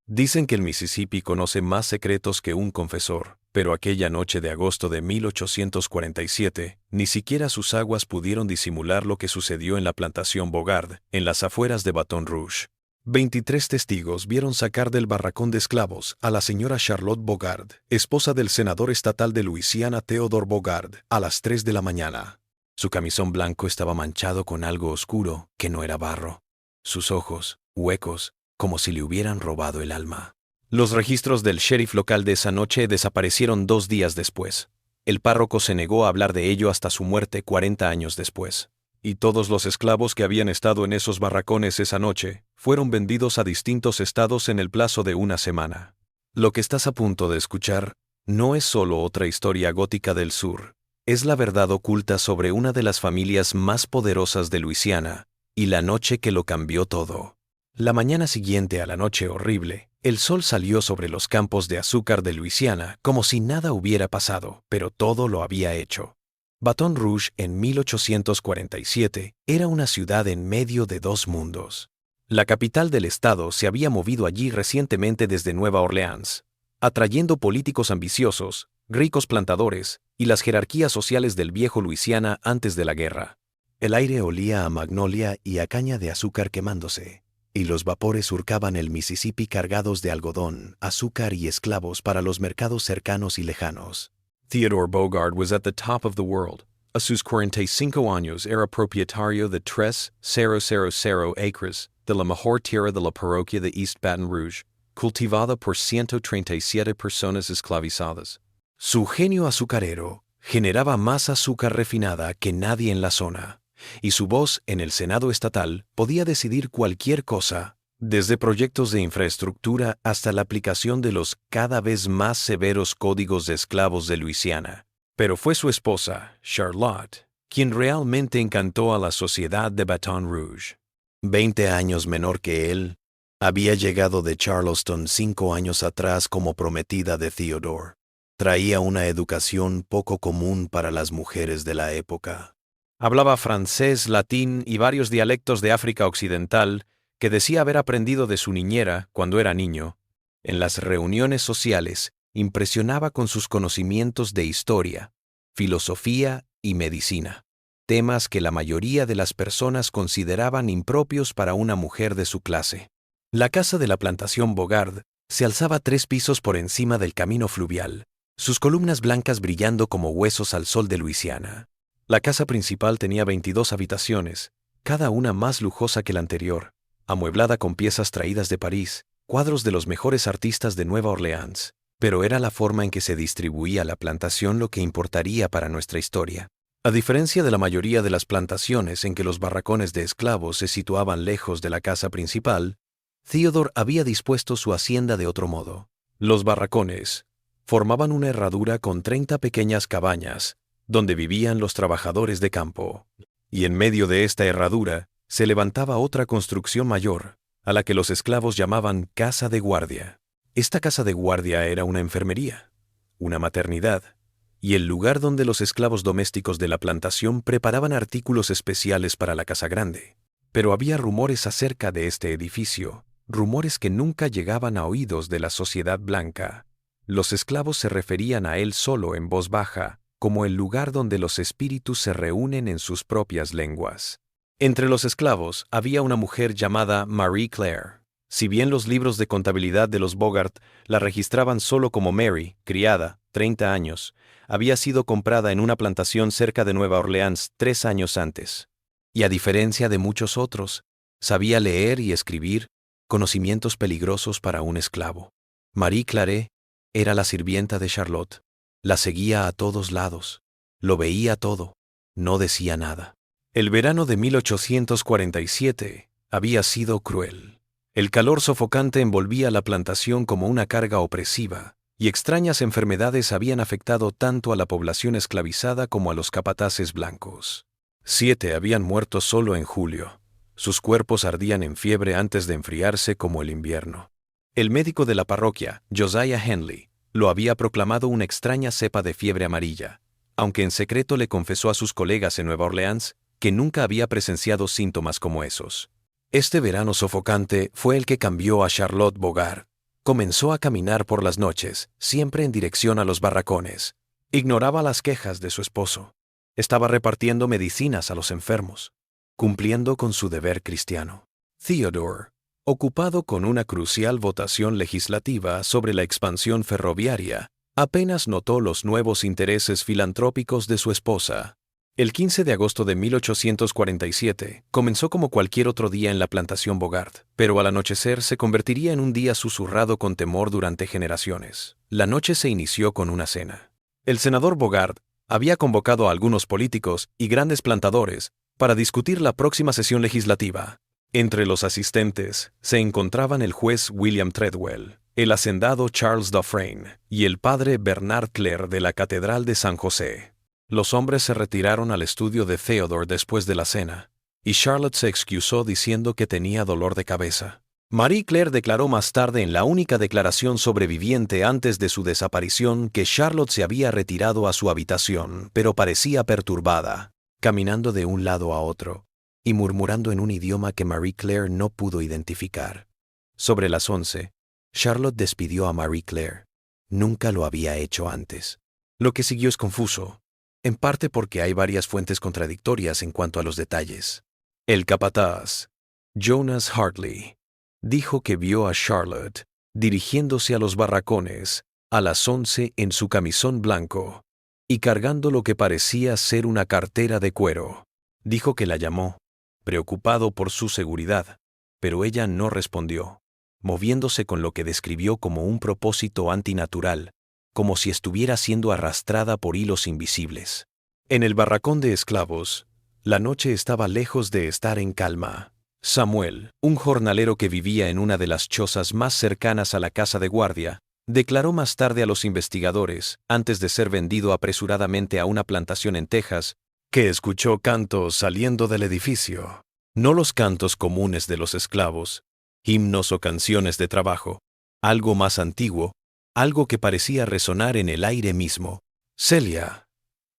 Dicen que el Mississippi conoce más secretos que un confesor, pero aquella noche de agosto de 1847, ni siquiera sus aguas pudieron disimular lo que sucedió en la plantación Bogard, en las afueras de Baton Rouge. 23 testigos vieron sacar del barracón de esclavos a la señora Charlotte Bogard, esposa del senador estatal de Luisiana Theodore Bogard, a las 3 de la mañana. Su camisón blanco estaba manchado con algo oscuro que no era barro. Sus ojos, huecos, como si le hubieran robado el alma. Los registros del sheriff local de esa noche desaparecieron 2 días después. El párroco se negó a hablar de ello hasta su muerte 40 años después. Y todos los esclavos que habían estado en esos barracones esa noche fueron vendidos a distintos estados en el plazo de una semana. Lo que estás a punto de escuchar no es solo otra historia gótica del sur. Es la verdad oculta sobre una de las familias más poderosas de Luisiana y la noche que lo cambió todo. La mañana siguiente a la noche horrible, el sol salió sobre los campos de azúcar de Luisiana como si nada hubiera pasado, pero todo lo había hecho. Baton Rouge en 1847 era una ciudad en medio de dos mundos. La capital del estado se había movido allí recientemente desde Nueva Orleans, atrayendo políticos ambiciosos, ricos plantadores y las jerarquías sociales del viejo Luisiana antes de la guerra. El aire olía a magnolia y a caña de azúcar quemándose, y los vapores surcaban el Mississippi cargados de algodón, azúcar y esclavos para los mercados cercanos y lejanos. Theodore Bogard was at the top of the world. A sus 45 años era propietario de 3,000 acres de la mejor tierra de la parroquia de East Baton Rouge, cultivada por 137 personas esclavizadas. Su genio azucarero generaba más azúcar refinada que nadie en la zona, y su voz en el Senado estatal podía decidir cualquier cosa, desde proyectos de infraestructura hasta la aplicación de los cada vez más severos códigos de esclavos de Luisiana. Pero fue su esposa, Charlotte, quien realmente encantó a la sociedad de Baton Rouge. 20 años menor que él, había llegado de Charleston 5 años atrás como prometida de Theodore. Traía una educación poco común para las mujeres de la época. Hablaba francés, latín y varios dialectos de África Occidental que decía haber aprendido de su niñera cuando era niño. En las reuniones sociales impresionaba con sus conocimientos de historia, filosofía y medicina, temas que la mayoría de las personas consideraban impropios para una mujer de su clase. La casa de la plantación Bogard se alzaba 3 pisos por encima del camino fluvial, sus columnas blancas brillando como huesos al sol de Luisiana. La casa principal tenía 22 habitaciones, cada una más lujosa que la anterior, amueblada con piezas traídas de París, cuadros de los mejores artistas de Nueva Orleans. Pero era la forma en que se distribuía la plantación lo que importaría para nuestra historia. A diferencia de la mayoría de las plantaciones en que los barracones de esclavos se situaban lejos de la casa principal, Theodore había dispuesto su hacienda de otro modo. Los barracones formaban una herradura con 30 pequeñas cabañas, donde vivían los trabajadores de campo. Y en medio de esta herradura se levantaba otra construcción mayor, a la que los esclavos llamaban casa de guardia. Esta casa de guardia era una enfermería, una maternidad, y el lugar donde los esclavos domésticos de la plantación preparaban artículos especiales para la casa grande. Pero había rumores acerca de este edificio, rumores que nunca llegaban a oídos de la sociedad blanca. Los esclavos se referían a él solo en voz baja, como el lugar donde los espíritus se reúnen en sus propias lenguas. Entre los esclavos había una mujer llamada Marie Claire. Si bien los libros de contabilidad de los Bogard la registraban solo como Mary, criada, 30 años, había sido comprada en una plantación cerca de Nueva Orleans 3 años antes. Y a diferencia de muchos otros, sabía leer y escribir, conocimientos peligrosos para un esclavo. Marie Claire era la sirvienta de Charlotte. La seguía a todos lados. Lo veía todo. No decía nada. El verano de 1847 había sido cruel. El calor sofocante envolvía la plantación como una carga opresiva, y extrañas enfermedades habían afectado tanto a la población esclavizada como a los capataces blancos. 7 habían muerto solo en julio. Sus cuerpos ardían en fiebre antes de enfriarse como el invierno. El médico de la parroquia, Josiah Henley, lo había proclamado una extraña cepa de fiebre amarilla, aunque en secreto le confesó a sus colegas en Nueva Orleans que nunca había presenciado síntomas como esos. Este verano sofocante fue el que cambió a Charlotte Bogard. Comenzó a caminar por las noches, siempre en dirección a los barracones. Ignoraba las quejas de su esposo. Estaba repartiendo medicinas a los enfermos, cumpliendo con su deber cristiano. Theodore, ocupado con una crucial votación legislativa sobre la expansión ferroviaria, apenas notó los nuevos intereses filantrópicos de su esposa. El 15 de agosto de 1847 comenzó como cualquier otro día en la plantación Bogard, pero al anochecer se convertiría en un día susurrado con temor durante generaciones. La noche se inició con una cena. El senador Bogard había convocado a algunos políticos y grandes plantadores para discutir la próxima sesión legislativa. Entre los asistentes se encontraban el juez William Treadwell, el hacendado Charles Dufresne y el padre Bernard Clare de la Catedral de San José. Los hombres se retiraron al estudio de Theodore después de la cena, y Charlotte se excusó diciendo que tenía dolor de cabeza. Marie Claire declaró más tarde en la única declaración sobreviviente antes de su desaparición que Charlotte se había retirado a su habitación, pero parecía perturbada, caminando de un lado a otro y murmurando en un idioma que Marie Claire no pudo identificar. Sobre las 11, Charlotte despidió a Marie Claire. Nunca lo había hecho antes. Lo que siguió es confuso, en parte porque hay varias fuentes contradictorias en cuanto a los detalles. El capataz, Jonas Hartley, dijo que vio a Charlotte dirigiéndose a los barracones a las 11 en su camisón blanco y cargando lo que parecía ser una cartera de cuero. Dijo que la llamó, preocupado por su seguridad, pero ella no respondió, moviéndose con lo que describió como un propósito antinatural, como si estuviera siendo arrastrada por hilos invisibles. En el barracón de esclavos, la noche estaba lejos de estar en calma. Samuel, un jornalero que vivía en una de las chozas más cercanas a la casa de guardia, declaró más tarde a los investigadores, antes de ser vendido apresuradamente a una plantación en Texas, que escuchó cantos saliendo del edificio. No los cantos comunes de los esclavos, himnos o canciones de trabajo, algo más antiguo, algo que parecía resonar en el aire mismo. Celia,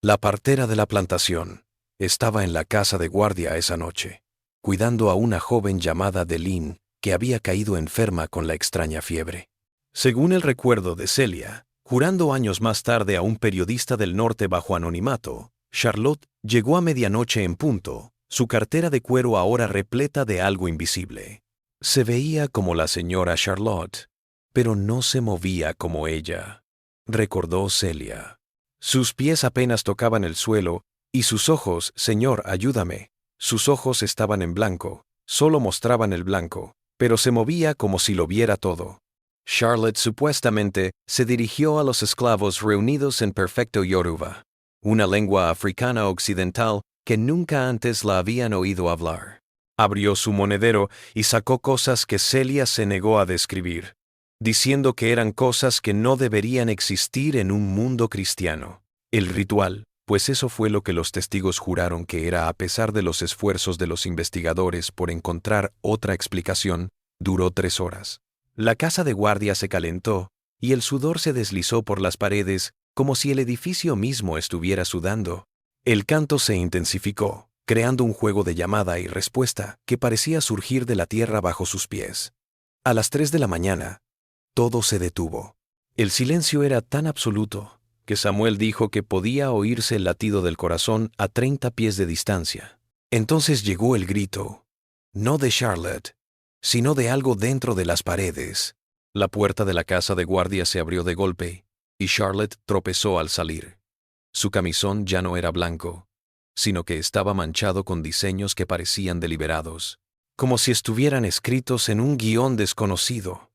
la partera de la plantación, estaba en la casa de guardia esa noche, cuidando a una joven llamada Deline, que había caído enferma con la extraña fiebre. Según el recuerdo de Celia, jurando años más tarde a un periodista del norte bajo anonimato, Charlotte llegó a medianoche en punto, su cartera de cuero ahora repleta de algo invisible. Se veía como la señora Charlotte, pero no se movía como ella, recordó Celia. Sus pies apenas tocaban el suelo, y sus ojos, Señor, ayúdame. Sus ojos estaban en blanco, solo mostraban el blanco, pero se movía como si lo viera todo. Charlotte supuestamente se dirigió a los esclavos reunidos en perfecto Yoruba, una lengua africana occidental que nunca antes la habían oído hablar. Abrió su monedero y sacó cosas que Celia se negó a describir, diciendo que eran cosas que no deberían existir en un mundo cristiano. El ritual, pues eso fue lo que los testigos juraron que era a pesar de los esfuerzos de los investigadores por encontrar otra explicación, duró 3 horas. La casa de guardia se calentó, y el sudor se deslizó por las paredes como si el edificio mismo estuviera sudando. El canto se intensificó, creando un juego de llamada y respuesta que parecía surgir de la tierra bajo sus pies. A las 3 de la mañana, todo se detuvo. El silencio era tan absoluto que Samuel dijo que podía oírse el latido del corazón a 30 pies de distancia. Entonces llegó el grito, no de Charlotte, sino de algo dentro de las paredes. La puerta de la casa de guardia se abrió de golpe, y Charlotte tropezó al salir. Su camisón ya no era blanco, sino que estaba manchado con diseños que parecían deliberados, como si estuvieran escritos en un guión desconocido.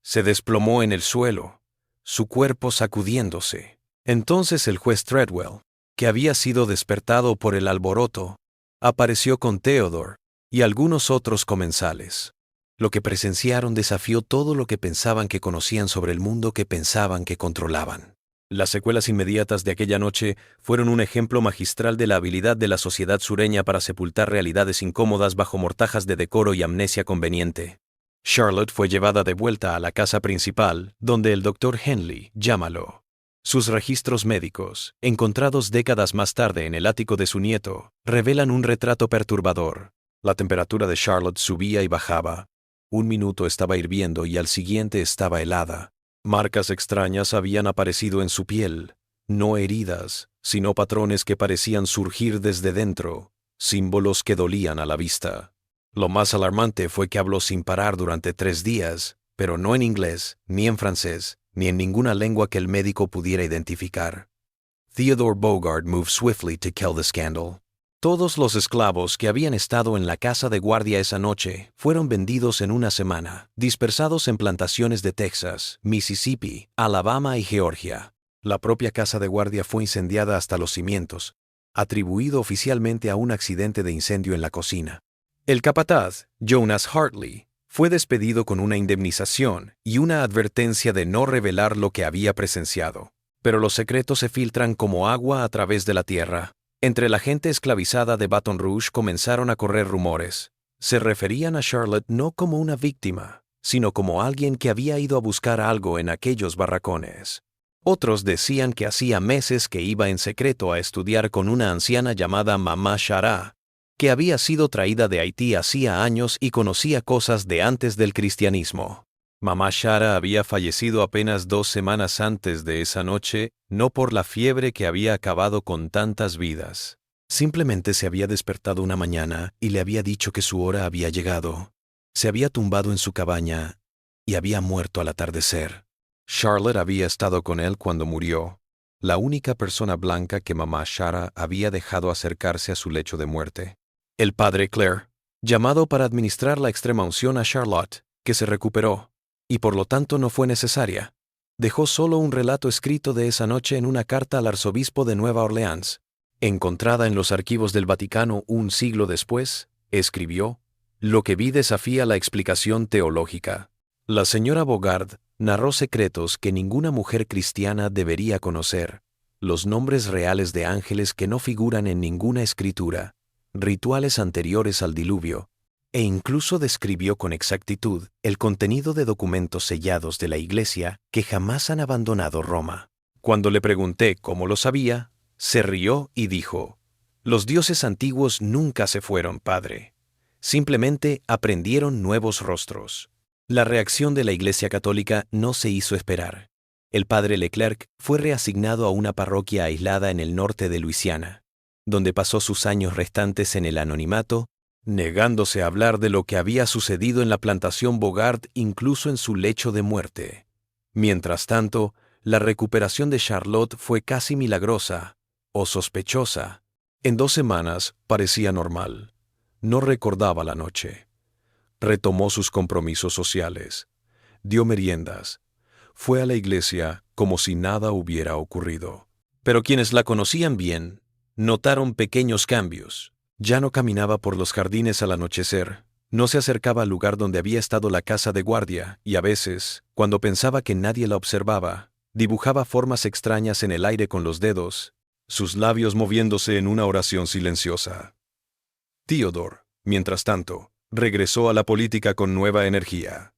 Se desplomó en el suelo, su cuerpo sacudiéndose. Entonces el juez Treadwell, que había sido despertado por el alboroto, apareció con Theodore y algunos otros comensales. Lo que presenciaron desafió todo lo que pensaban que conocían sobre el mundo que pensaban que controlaban. Las secuelas inmediatas de aquella noche fueron un ejemplo magistral de la habilidad de la sociedad sureña para sepultar realidades incómodas bajo mortajas de decoro y amnesia conveniente. Charlotte fue llevada de vuelta a la casa principal, donde el Dr. Henley, llámalo. Sus registros médicos, encontrados décadas más tarde en el ático de su nieto, revelan un retrato perturbador. La temperatura de Charlotte subía y bajaba. Un minuto estaba hirviendo y al siguiente estaba helada. Marcas extrañas habían aparecido en su piel, no heridas, sino patrones que parecían surgir desde dentro, símbolos que dolían a la vista. Lo más alarmante fue que habló sin parar durante 3 días, pero no en inglés, ni en francés, ni en ninguna lengua que el médico pudiera identificar. Theodore Bogard moved swiftly to quell the scandal. Todos los esclavos que habían estado en la casa de guardia esa noche fueron vendidos en una semana, dispersados en plantaciones de Texas, Mississippi, Alabama y Georgia. La propia casa de guardia fue incendiada hasta los cimientos, atribuido oficialmente a un accidente de incendio en la cocina. El capataz, Jonas Hartley, fue despedido con una indemnización y una advertencia de no revelar lo que había presenciado. Pero los secretos se filtran como agua a través de la tierra. Entre la gente esclavizada de Baton Rouge comenzaron a correr rumores. Se referían a Charlotte no como una víctima, sino como alguien que había ido a buscar algo en aquellos barracones. Otros decían que hacía meses que iba en secreto a estudiar con una anciana llamada Mamá Shara, que había sido traída de Haití hacía años y conocía cosas de antes del cristianismo. Mamá Shara había fallecido apenas 2 semanas antes de esa noche, no por la fiebre que había acabado con tantas vidas. Simplemente se había despertado una mañana y le había dicho que su hora había llegado. Se había tumbado en su cabaña y había muerto al atardecer. Charlotte había estado con él cuando murió, la única persona blanca que Mamá Shara había dejado acercarse a su lecho de muerte. El padre Clare, llamado para administrar la extrema unción a Charlotte, que se recuperó, y por lo tanto no fue necesaria, dejó solo un relato escrito de esa noche en una carta al arzobispo de Nueva Orleans. Encontrada en los archivos del Vaticano un siglo después, escribió: «Lo que vi desafía la explicación teológica». La señora Bogard narró secretos que ninguna mujer cristiana debería conocer, los nombres reales de ángeles que no figuran en ninguna escritura, rituales anteriores al diluvio, e incluso describió con exactitud el contenido de documentos sellados de la Iglesia que jamás han abandonado Roma. Cuando le pregunté cómo lo sabía, se rió y dijo: «Los dioses antiguos nunca se fueron, padre. Simplemente aprendieron nuevos rostros». La reacción de la Iglesia Católica no se hizo esperar. El padre Leclerc fue reasignado a una parroquia aislada en el norte de Luisiana, donde pasó sus años restantes en el anonimato, negándose a hablar de lo que había sucedido en la plantación Bogard incluso en su lecho de muerte. Mientras tanto, la recuperación de Charlotte fue casi milagrosa, o sospechosa. En 2 semanas parecía normal. No recordaba la noche. Retomó sus compromisos sociales. Dio meriendas. Fue a la iglesia como si nada hubiera ocurrido. Pero quienes la conocían bien notaron pequeños cambios. Ya no caminaba por los jardines al anochecer, no se acercaba al lugar donde había estado la casa de guardia y a veces, cuando pensaba que nadie la observaba, dibujaba formas extrañas en el aire con los dedos, sus labios moviéndose en una oración silenciosa. Theodore, mientras tanto, regresó a la política con nueva energía.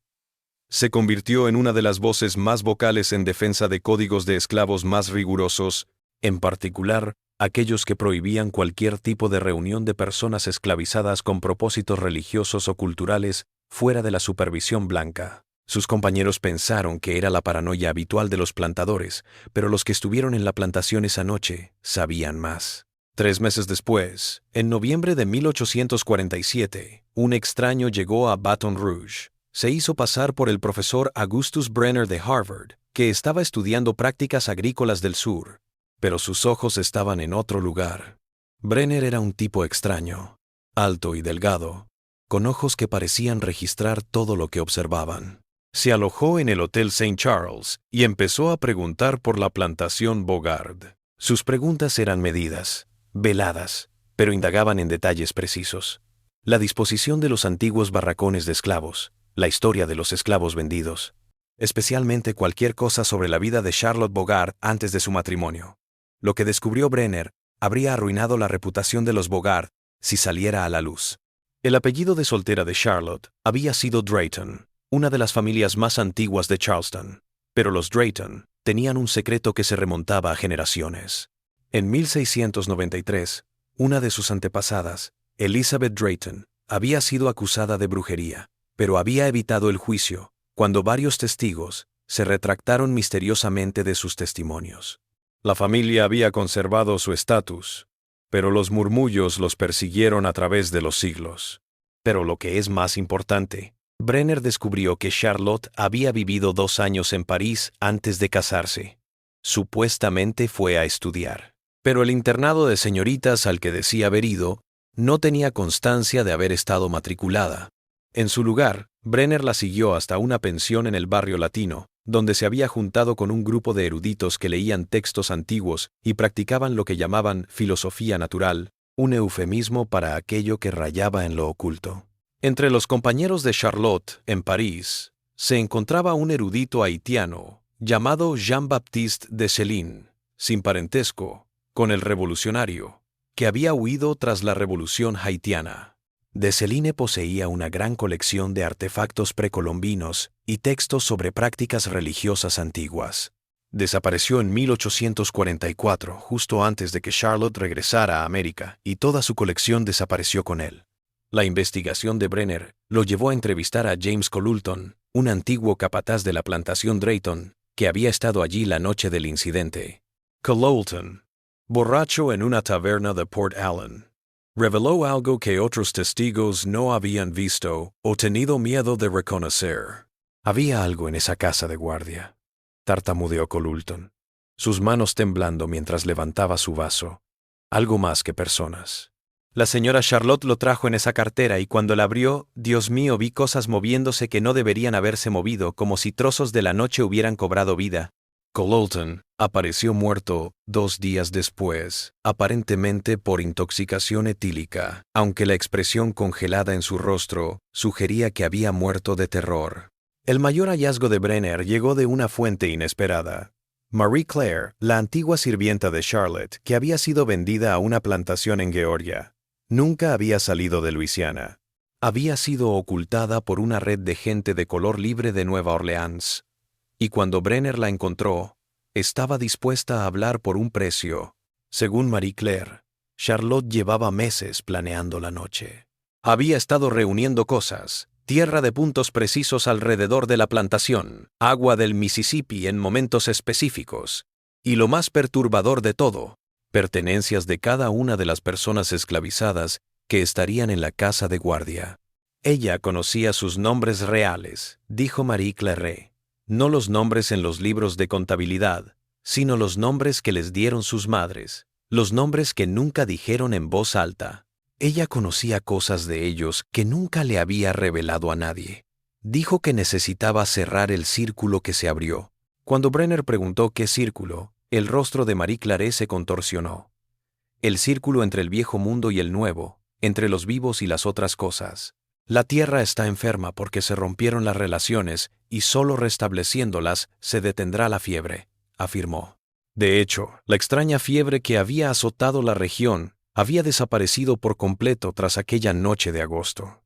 Se convirtió en una de las voces más vocales en defensa de códigos de esclavos más rigurosos, en particular, aquellos que prohibían cualquier tipo de reunión de personas esclavizadas con propósitos religiosos o culturales fuera de la supervisión blanca. Sus compañeros pensaron que era la paranoia habitual de los plantadores, pero los que estuvieron en la plantación esa noche sabían más. 3 meses después, en noviembre de 1847, un extraño llegó a Baton Rouge. Se hizo pasar por el profesor Augustus Brenner de Harvard, que estaba estudiando prácticas agrícolas del sur, pero sus ojos estaban en otro lugar. Brenner era un tipo extraño, alto y delgado, con ojos que parecían registrar todo lo que observaban. Se alojó en el Hotel St. Charles y empezó a preguntar por la plantación Bogard. Sus preguntas eran medidas, veladas, pero indagaban en detalles precisos. La disposición de los antiguos barracones de esclavos, la historia de los esclavos vendidos, especialmente cualquier cosa sobre la vida de Charlotte Bogard antes de su matrimonio. Lo que descubrió Brenner habría arruinado la reputación de los Bogard si saliera a la luz. El apellido de soltera de Charlotte había sido Drayton, una de las familias más antiguas de Charleston, pero los Drayton tenían un secreto que se remontaba a generaciones. En 1693, una de sus antepasadas, Elizabeth Drayton, había sido acusada de brujería, pero había evitado el juicio, cuando varios testigos se retractaron misteriosamente de sus testimonios. La familia había conservado su estatus, pero los murmullos los persiguieron a través de los siglos. Pero lo que es más importante, Brenner descubrió que Charlotte había vivido 2 años en París antes de casarse. Supuestamente fue a estudiar. Pero el internado de señoritas al que decía haber ido no tenía constancia de haber estado matriculada. En su lugar, Brenner la siguió hasta una pensión en el barrio latino, donde se había juntado con un grupo de eruditos que leían textos antiguos y practicaban lo que llamaban filosofía natural, un eufemismo para aquello que rayaba en lo oculto. Entre los compañeros de Charlotte, en París, se encontraba un erudito haitiano llamado Jean-Baptiste Dessalines, sin parentesco con el revolucionario, que había huido tras la revolución haitiana. Dessalines poseía una gran colección de artefactos precolombinos y textos sobre prácticas religiosas antiguas. Desapareció en 1844, justo antes de que Charlotte regresara a América, y toda su colección desapareció con él. La investigación de Brenner lo llevó a entrevistar a James Colulton, un antiguo capataz de la plantación Drayton, que había estado allí la noche del incidente. Colulton, borracho en una taberna de Port Allen, reveló algo que otros testigos no habían visto o tenido miedo de reconocer. Había algo en esa casa de guardia, tartamudeó Colulton, sus manos temblando mientras levantaba su vaso. Algo más que personas. La señora Charlotte lo trajo en esa cartera y cuando la abrió, Dios mío, vi cosas moviéndose que no deberían haberse movido, como si trozos de la noche hubieran cobrado vida. Colulton apareció muerto 2 días después, aparentemente por intoxicación etílica, aunque la expresión congelada en su rostro sugería que había muerto de terror. El mayor hallazgo de Brenner llegó de una fuente inesperada. Marie Claire, la antigua sirvienta de Charlotte, que había sido vendida a una plantación en Georgia, nunca había salido de Luisiana. Había sido ocultada por una red de gente de color libre de Nueva Orleans. Y cuando Brenner la encontró, estaba dispuesta a hablar por un precio. Según Marie Claire, Charlotte llevaba meses planeando la noche. Había estado reuniendo cosas, tierra de puntos precisos alrededor de la plantación, agua del Mississippi en momentos específicos, y lo más perturbador de todo, pertenencias de cada una de las personas esclavizadas que estarían en la casa de guardia. Ella conocía sus nombres reales, dijo Marie Claire. No los nombres en los libros de contabilidad, sino los nombres que les dieron sus madres, los nombres que nunca dijeron en voz alta. Ella conocía cosas de ellos que nunca le había revelado a nadie. Dijo que necesitaba cerrar el círculo que se abrió. Cuando Brenner preguntó qué círculo, el rostro de Marie Claire se contorsionó. El círculo entre el viejo mundo y el nuevo, entre los vivos y las otras cosas. La tierra está enferma porque se rompieron las relaciones y solo restableciéndolas se detendrá la fiebre, afirmó. De hecho, la extraña fiebre que había azotado la región había desaparecido por completo tras aquella noche de agosto.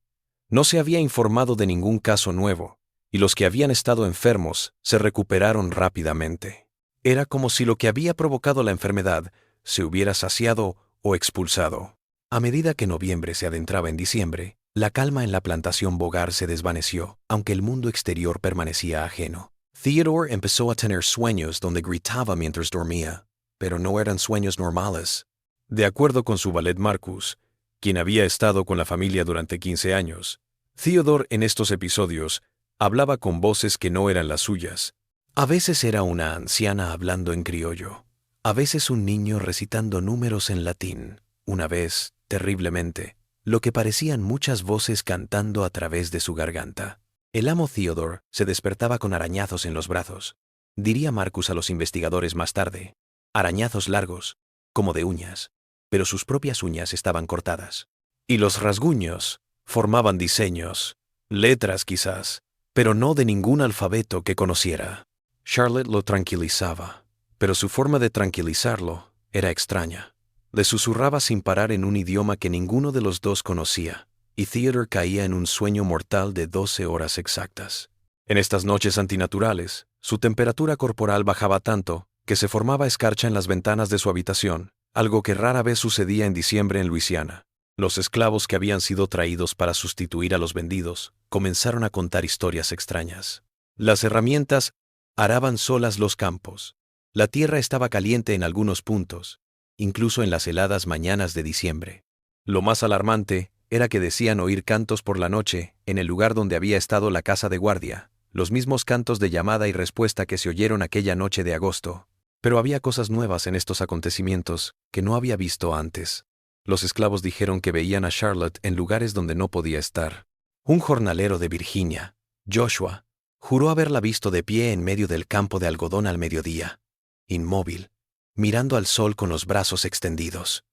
No se había informado de ningún caso nuevo, y los que habían estado enfermos se recuperaron rápidamente. Era como si lo que había provocado la enfermedad se hubiera saciado o expulsado. A medida que noviembre se adentraba en diciembre, la calma en la plantación Bogart se desvaneció, aunque el mundo exterior permanecía ajeno. Theodore empezó a tener sueños donde gritaba mientras dormía, pero no eran sueños normales. De acuerdo con su valet Marcus, quien había estado con la familia durante 15 años, Theodore en estos episodios hablaba con voces que no eran las suyas. A veces era una anciana hablando en criollo, a veces un niño recitando números en latín, una vez, terriblemente, lo que parecían muchas voces cantando a través de su garganta. El amo Theodore se despertaba con arañazos en los brazos. Diría Marcus a los investigadores más tarde, arañazos largos, como de uñas, pero sus propias uñas estaban cortadas. Y los rasguños formaban diseños, letras quizás, pero no de ningún alfabeto que conociera. Charlotte lo tranquilizaba, pero su forma de tranquilizarlo era extraña. Le susurraba sin parar en un idioma que ninguno de los dos conocía, y Theodore caía en un sueño mortal de 12 horas exactas. En estas noches antinaturales, su temperatura corporal bajaba tanto que se formaba escarcha en las ventanas de su habitación, algo que rara vez sucedía en diciembre en Luisiana. Los esclavos que habían sido traídos para sustituir a los vendidos comenzaron a contar historias extrañas. Las herramientas araban solas los campos. La tierra estaba caliente en algunos puntos, incluso en las heladas mañanas de diciembre. Lo más alarmante era que decían oír cantos por la noche en el lugar donde había estado la casa de guardia, los mismos cantos de llamada y respuesta que se oyeron aquella noche de agosto. Pero había cosas nuevas en estos acontecimientos que no había visto antes. Los esclavos dijeron que veían a Charlotte en lugares donde no podía estar. Un jornalero de Virginia, Joshua, juró haberla visto de pie en medio del campo de algodón al mediodía, inmóvil, mirando al sol con los brazos extendidos.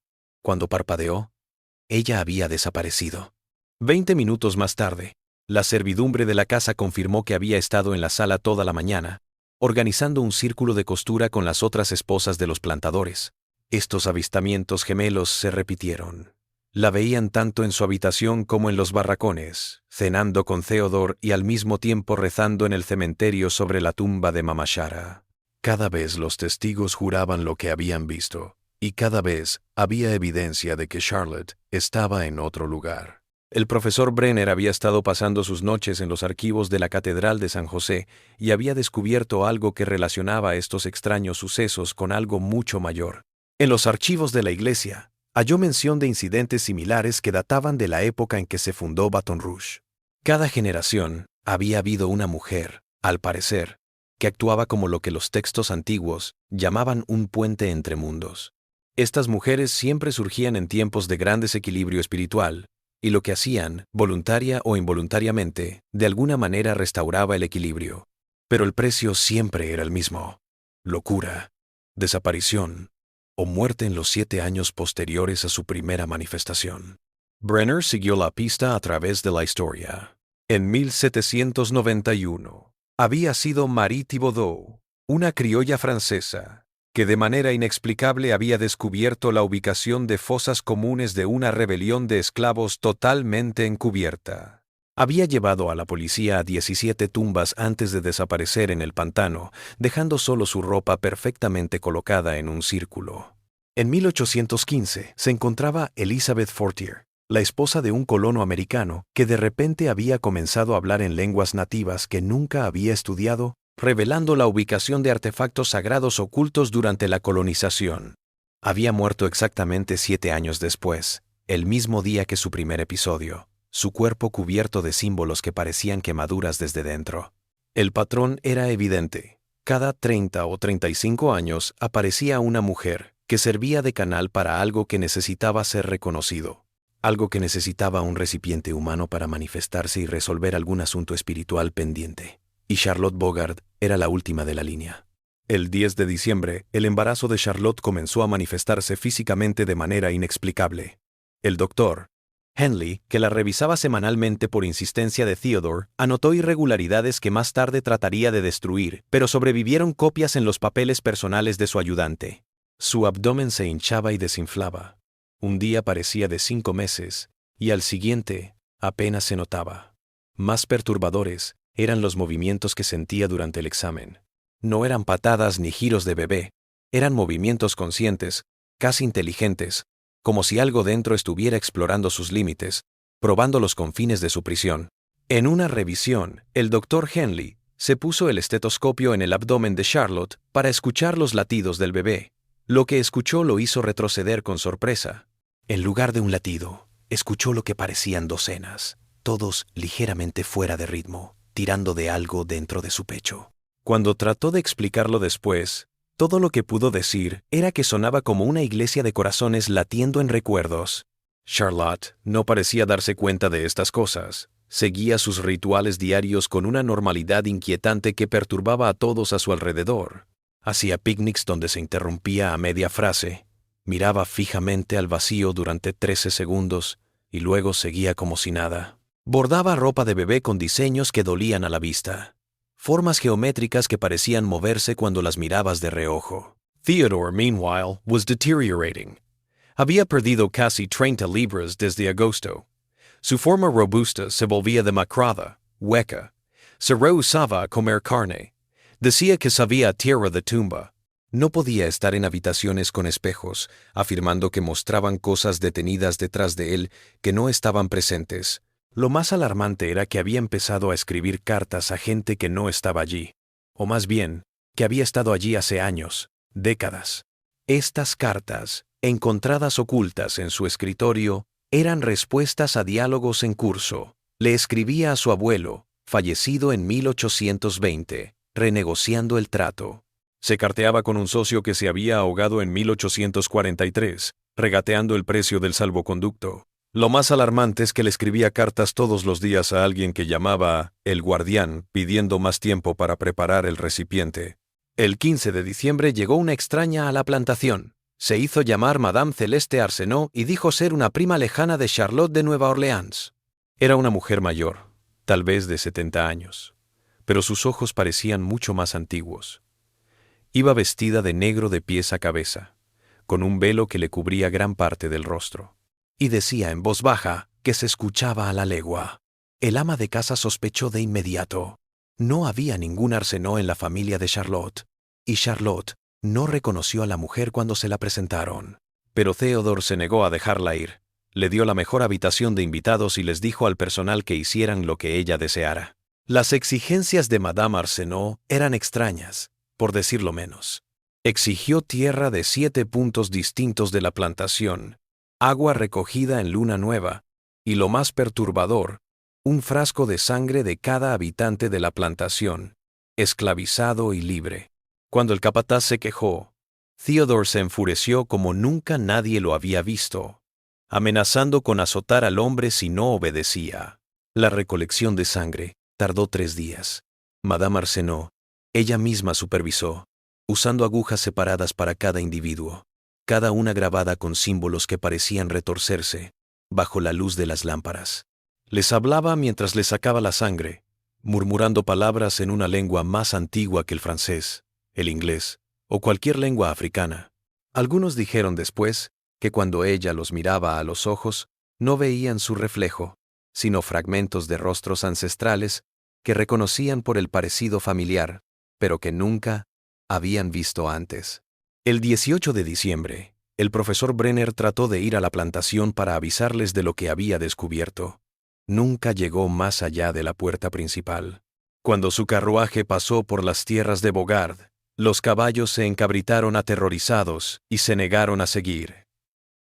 Cuando parpadeó, ella había desaparecido. 20 minutos más tarde, la servidumbre de la casa confirmó que había estado en la sala toda la mañana, organizando un círculo de costura con las otras esposas de los plantadores. Estos avistamientos gemelos se repitieron. La veían tanto en su habitación como en los barracones, cenando con Theodore y al mismo tiempo rezando en el cementerio sobre la tumba de Mama Shara. Cada vez los testigos juraban lo que habían visto, y cada vez había evidencia de que Charlotte estaba en otro lugar. El profesor Brenner había estado pasando sus noches en los archivos de la Catedral de San José y había descubierto algo que relacionaba estos extraños sucesos con algo mucho mayor. En los archivos de la iglesia, halló mención de incidentes similares que databan de la época en que se fundó Baton Rouge. Cada generación había habido una mujer, al parecer, que actuaba como lo que los textos antiguos llamaban un puente entre mundos. Estas mujeres siempre surgían en tiempos de gran desequilibrio espiritual, y lo que hacían, voluntaria o involuntariamente, de alguna manera restauraba el equilibrio. Pero el precio siempre era el mismo: locura, desaparición o muerte en los 7 años posteriores a su primera manifestación. Brenner siguió la pista a través de la historia. En 1791, había sido Marie Thibodeau, una criolla francesa, que de manera inexplicable había descubierto la ubicación de fosas comunes de una rebelión de esclavos totalmente encubierta. Había llevado a la policía a 17 tumbas antes de desaparecer en el pantano, dejando solo su ropa perfectamente colocada en un círculo. En 1815 se encontraba Elizabeth Fortier, la esposa de un colono americano que de repente había comenzado a hablar en lenguas nativas que nunca había estudiado, revelando la ubicación de artefactos sagrados ocultos durante la colonización. Había muerto exactamente 7 años después, el mismo día que su primer episodio, su cuerpo cubierto de símbolos que parecían quemaduras desde dentro. El patrón era evidente. Cada 30 o 35 años aparecía una mujer que servía de canal para algo que necesitaba ser reconocido, algo que necesitaba un recipiente humano para manifestarse y resolver algún asunto espiritual pendiente. Y Charlotte Bogard era la última de la línea. El 10 de diciembre, el embarazo de Charlotte comenzó a manifestarse físicamente de manera inexplicable. El doctor Henley, que la revisaba semanalmente por insistencia de Theodore, anotó irregularidades que más tarde trataría de destruir, pero sobrevivieron copias en los papeles personales de su ayudante. Su abdomen se hinchaba y desinflaba. Un día parecía de 5 meses, y al siguiente apenas se notaba. Más perturbadores eran los movimientos que sentía durante el examen. No eran patadas ni giros de bebé, eran movimientos conscientes, casi inteligentes, como si algo dentro estuviera explorando sus límites, probando los confines de su prisión. En una revisión, el doctor Henley se puso el estetoscopio en el abdomen de Charlotte para escuchar los latidos del bebé. Lo que escuchó lo hizo retroceder con sorpresa. En lugar de un latido, escuchó lo que parecían docenas, todos ligeramente fuera de ritmo, tirando de algo dentro de su pecho. Cuando trató de explicarlo después, todo lo que pudo decir era que sonaba como una iglesia de corazones latiendo en recuerdos. Charlotte no parecía darse cuenta de estas cosas. Seguía sus rituales diarios con una normalidad inquietante que perturbaba a todos a su alrededor. Hacía picnics donde se interrumpía a media frase, miraba fijamente al vacío durante 13 segundos y luego seguía como si nada. Bordaba ropa de bebé con diseños que dolían a la vista. Formas geométricas que parecían moverse cuando las mirabas de reojo. Theodore, meanwhile, was deteriorating. Había perdido casi 30 libras desde agosto. Su forma robusta se volvía demacrada, hueca. Se rehusaba a comer carne. Decía que sabía a tierra de tumba. No podía estar en habitaciones con espejos, afirmando que mostraban cosas detenidas detrás de él que no estaban presentes. Lo más alarmante era que había empezado a escribir cartas a gente que no estaba allí, o más bien, que había estado allí hace años, décadas. Estas cartas, encontradas ocultas en su escritorio, eran respuestas a diálogos en curso. Le escribía a su abuelo, fallecido en 1820, renegociando el trato. Se carteaba con un socio que se había ahogado en 1843, regateando el precio del salvoconducto. Lo más alarmante es que le escribía cartas todos los días a alguien que llamaba el guardián, pidiendo más tiempo para preparar el recipiente. El 15 de diciembre llegó una extraña a la plantación. Se hizo llamar Madame Celeste Arsenault y dijo ser una prima lejana de Charlotte de Nueva Orleans. Era una mujer mayor, tal vez de 70 años, pero sus ojos parecían mucho más antiguos. Iba vestida de negro de pies a cabeza, con un velo que le cubría gran parte del rostro. Y decía en voz baja, que se escuchaba a la legua. El ama de casa sospechó de inmediato. No había ningún Arsenault en la familia de Charlotte, y Charlotte no reconoció a la mujer cuando se la presentaron. Pero Theodore se negó a dejarla ir. Le dio la mejor habitación de invitados y les dijo al personal que hicieran lo que ella deseara. Las exigencias de Madame Arsenault eran extrañas, por decirlo menos. Exigió tierra de 7 puntos distintos de la plantación, agua recogida en luna nueva, y lo más perturbador, un frasco de sangre de cada habitante de la plantación, esclavizado y libre. Cuando el capataz se quejó, Theodore se enfureció como nunca nadie lo había visto, amenazando con azotar al hombre si no obedecía. La recolección de sangre tardó 3 días. Madame Arsenault, ella misma supervisó, usando agujas separadas para cada individuo, cada una grabada con símbolos que parecían retorcerse, bajo la luz de las lámparas. Les hablaba mientras les sacaba la sangre, murmurando palabras en una lengua más antigua que el francés, el inglés, o cualquier lengua africana. Algunos dijeron después que cuando ella los miraba a los ojos, no veían su reflejo, sino fragmentos de rostros ancestrales que reconocían por el parecido familiar, pero que nunca habían visto antes. El 18 de diciembre, el profesor Brenner trató de ir a la plantación para avisarles de lo que había descubierto. Nunca llegó más allá de la puerta principal. Cuando su carruaje pasó por las tierras de Bogard, los caballos se encabritaron aterrorizados y se negaron a seguir.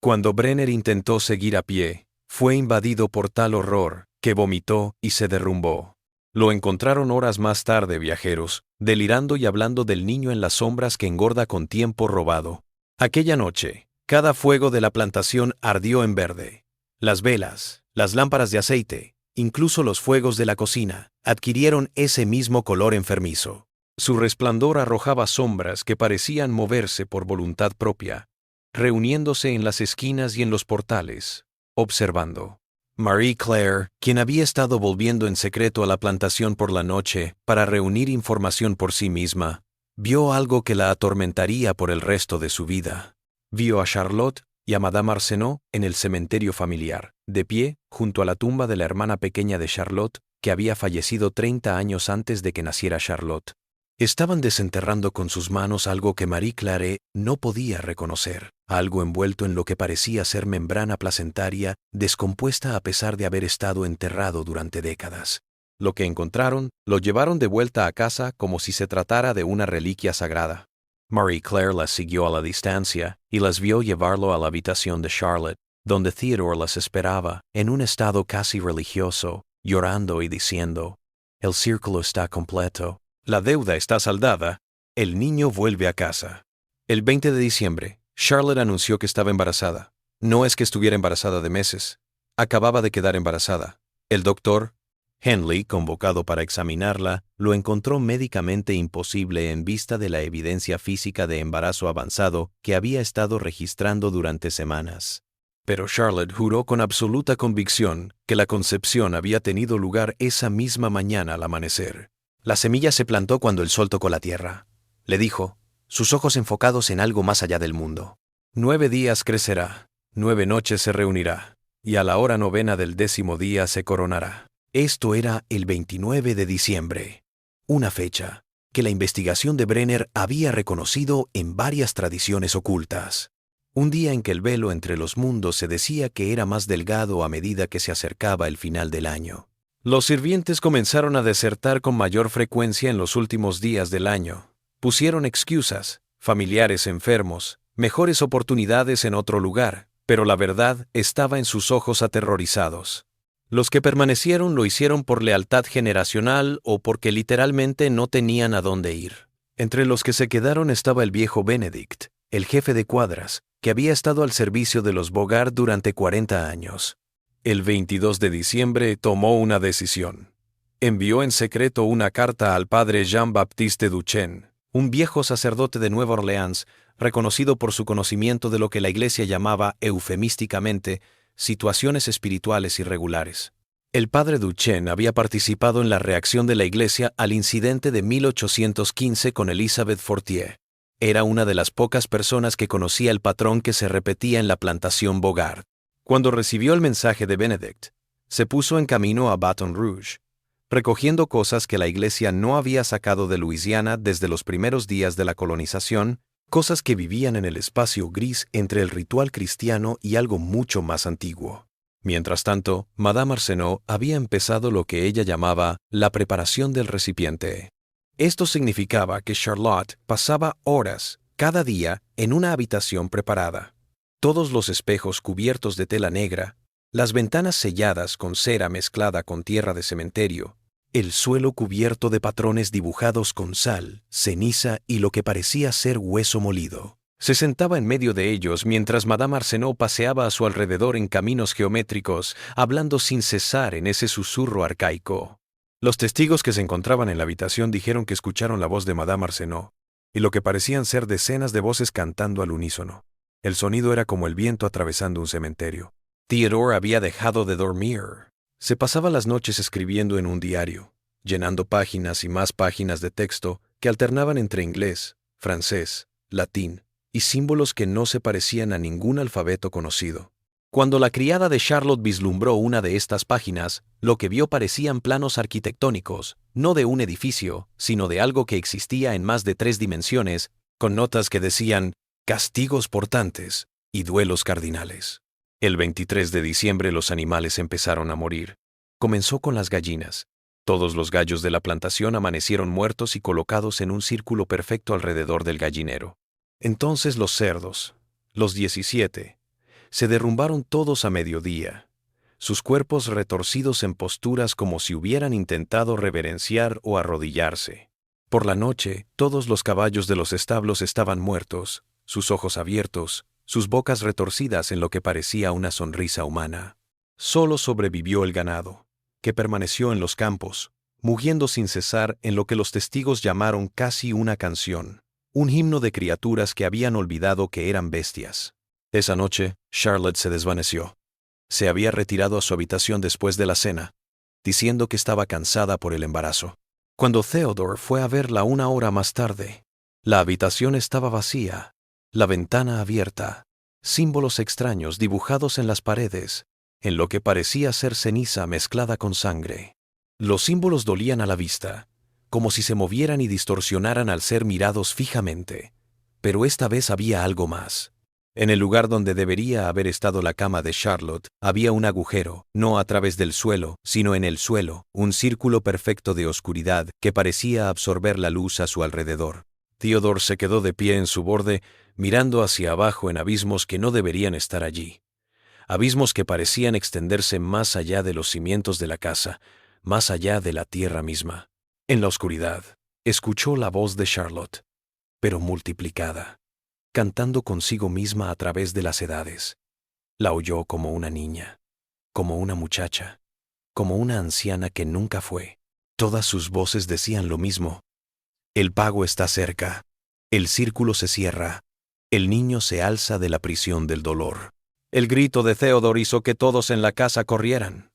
Cuando Brenner intentó seguir a pie, fue invadido por tal horror que vomitó y se derrumbó. Lo encontraron horas más tarde viajeros, delirando y hablando del niño en las sombras que engorda con tiempo robado. Aquella noche, cada fuego de la plantación ardió en verde. Las velas, las lámparas de aceite, incluso los fuegos de la cocina, adquirieron ese mismo color enfermizo. Su resplandor arrojaba sombras que parecían moverse por voluntad propia, reuniéndose en las esquinas y en los portales, observando. Marie Claire, quien había estado volviendo en secreto a la plantación por la noche para reunir información por sí misma, vio algo que la atormentaría por el resto de su vida. Vio a Charlotte y a Madame Arsenault en el cementerio familiar, de pie junto a la tumba de la hermana pequeña de Charlotte, que había fallecido 30 años antes de que naciera Charlotte. Estaban desenterrando con sus manos algo que Marie Claire no podía reconocer, algo envuelto en lo que parecía ser membrana placentaria, descompuesta a pesar de haber estado enterrado durante décadas. Lo que encontraron lo llevaron de vuelta a casa como si se tratara de una reliquia sagrada. Marie Claire las siguió a la distancia y las vio llevarlo a la habitación de Charlotte, donde Theodore las esperaba, en un estado casi religioso, llorando y diciendo: «El círculo está completo. La deuda está saldada, el niño vuelve a casa». El 20 de diciembre, Charlotte anunció que estaba embarazada. No es que estuviera embarazada de meses. Acababa de quedar embarazada. El doctor Henley, convocado para examinarla, lo encontró médicamente imposible en vista de la evidencia física de embarazo avanzado que había estado registrando durante semanas. Pero Charlotte juró con absoluta convicción que la concepción había tenido lugar esa misma mañana al amanecer. La semilla se plantó cuando el sol tocó la tierra, le dijo, sus ojos enfocados en algo más allá del mundo. 9 días crecerá, 9 noches se reunirá, y a la hora 9 del 10º día se coronará. Esto era el 29 de diciembre, una fecha que la investigación de Brenner había reconocido en varias tradiciones ocultas. Un día en que el velo entre los mundos se decía que era más delgado a medida que se acercaba el final del año. Los sirvientes comenzaron a desertar con mayor frecuencia en los últimos días del año. Pusieron excusas, familiares enfermos, mejores oportunidades en otro lugar, pero la verdad estaba en sus ojos aterrorizados. Los que permanecieron lo hicieron por lealtad generacional o porque literalmente no tenían a dónde ir. Entre los que se quedaron estaba el viejo Benedict, el jefe de cuadras, que había estado al servicio de los Bogart durante 40 años. El 22 de diciembre tomó una decisión. Envió en secreto una carta al padre Jean-Baptiste Duchesne, un viejo sacerdote de Nueva Orleans, reconocido por su conocimiento de lo que la Iglesia llamaba eufemísticamente situaciones espirituales irregulares. El padre Duchesne había participado en la reacción de la Iglesia al incidente de 1815 con Elizabeth Fortier. Era una de las pocas personas que conocía el patrón que se repetía en la plantación Bogart. Cuando recibió el mensaje de Benedict, se puso en camino a Baton Rouge, recogiendo cosas que la Iglesia no había sacado de Luisiana desde los primeros días de la colonización, cosas que vivían en el espacio gris entre el ritual cristiano y algo mucho más antiguo. Mientras tanto, Madame Arsenault había empezado lo que ella llamaba la preparación del recipiente. Esto significaba que Charlotte pasaba horas cada día en una habitación preparada. Todos los espejos cubiertos de tela negra, las ventanas selladas con cera mezclada con tierra de cementerio, el suelo cubierto de patrones dibujados con sal, ceniza y lo que parecía ser hueso molido. Se sentaba en medio de ellos mientras Madame Arsenault paseaba a su alrededor en caminos geométricos, hablando sin cesar en ese susurro arcaico. Los testigos que se encontraban en la habitación dijeron que escucharon la voz de Madame Arsenault, y lo que parecían ser decenas de voces cantando al unísono. El sonido era como el viento atravesando un cementerio. Theodore había dejado de dormir. Se pasaba las noches escribiendo en un diario, llenando páginas y más páginas de texto que alternaban entre inglés, francés, latín y símbolos que no se parecían a ningún alfabeto conocido. Cuando la criada de Charlotte vislumbró una de estas páginas, lo que vio parecían planos arquitectónicos, no de un edificio, sino de algo que existía en más de 3 dimensiones, con notas que decían castigos portantes y duelos cardinales. El 23 de diciembre los animales empezaron a morir. Comenzó con las gallinas. Todos los gallos de la plantación amanecieron muertos y colocados en un círculo perfecto alrededor del gallinero. Entonces los cerdos, los 17, se derrumbaron todos a mediodía, sus cuerpos retorcidos en posturas como si hubieran intentado reverenciar o arrodillarse. Por la noche, todos los caballos de los establos estaban muertos, sus ojos abiertos, sus bocas retorcidas en lo que parecía una sonrisa humana. Solo sobrevivió el ganado, que permaneció en los campos, mugiendo sin cesar en lo que los testigos llamaron casi una canción, un himno de criaturas que habían olvidado que eran bestias. Esa noche, Charlotte se desvaneció. Se había retirado a su habitación después de la cena, diciendo que estaba cansada por el embarazo. Cuando Theodore fue a verla 1 hora más tarde, la habitación estaba vacía, la ventana abierta, símbolos extraños dibujados en las paredes, en lo que parecía ser ceniza mezclada con sangre. Los símbolos dolían a la vista, como si se movieran y distorsionaran al ser mirados fijamente. Pero esta vez había algo más. En el lugar donde debería haber estado la cama de Charlotte, había un agujero, no a través del suelo, sino en el suelo, un círculo perfecto de oscuridad que parecía absorber la luz a su alrededor. Theodore se quedó de pie en su borde, mirando hacia abajo en abismos que no deberían estar allí. Abismos que parecían extenderse más allá de los cimientos de la casa, más allá de la tierra misma. En la oscuridad, escuchó la voz de Charlotte, pero multiplicada, cantando consigo misma a través de las edades. La oyó como una niña, como una muchacha, como una anciana que nunca fue. Todas sus voces decían lo mismo. El pago está cerca, el círculo se cierra, el niño se alza de la prisión del dolor. El grito de Theodore hizo que todos en la casa corrieran.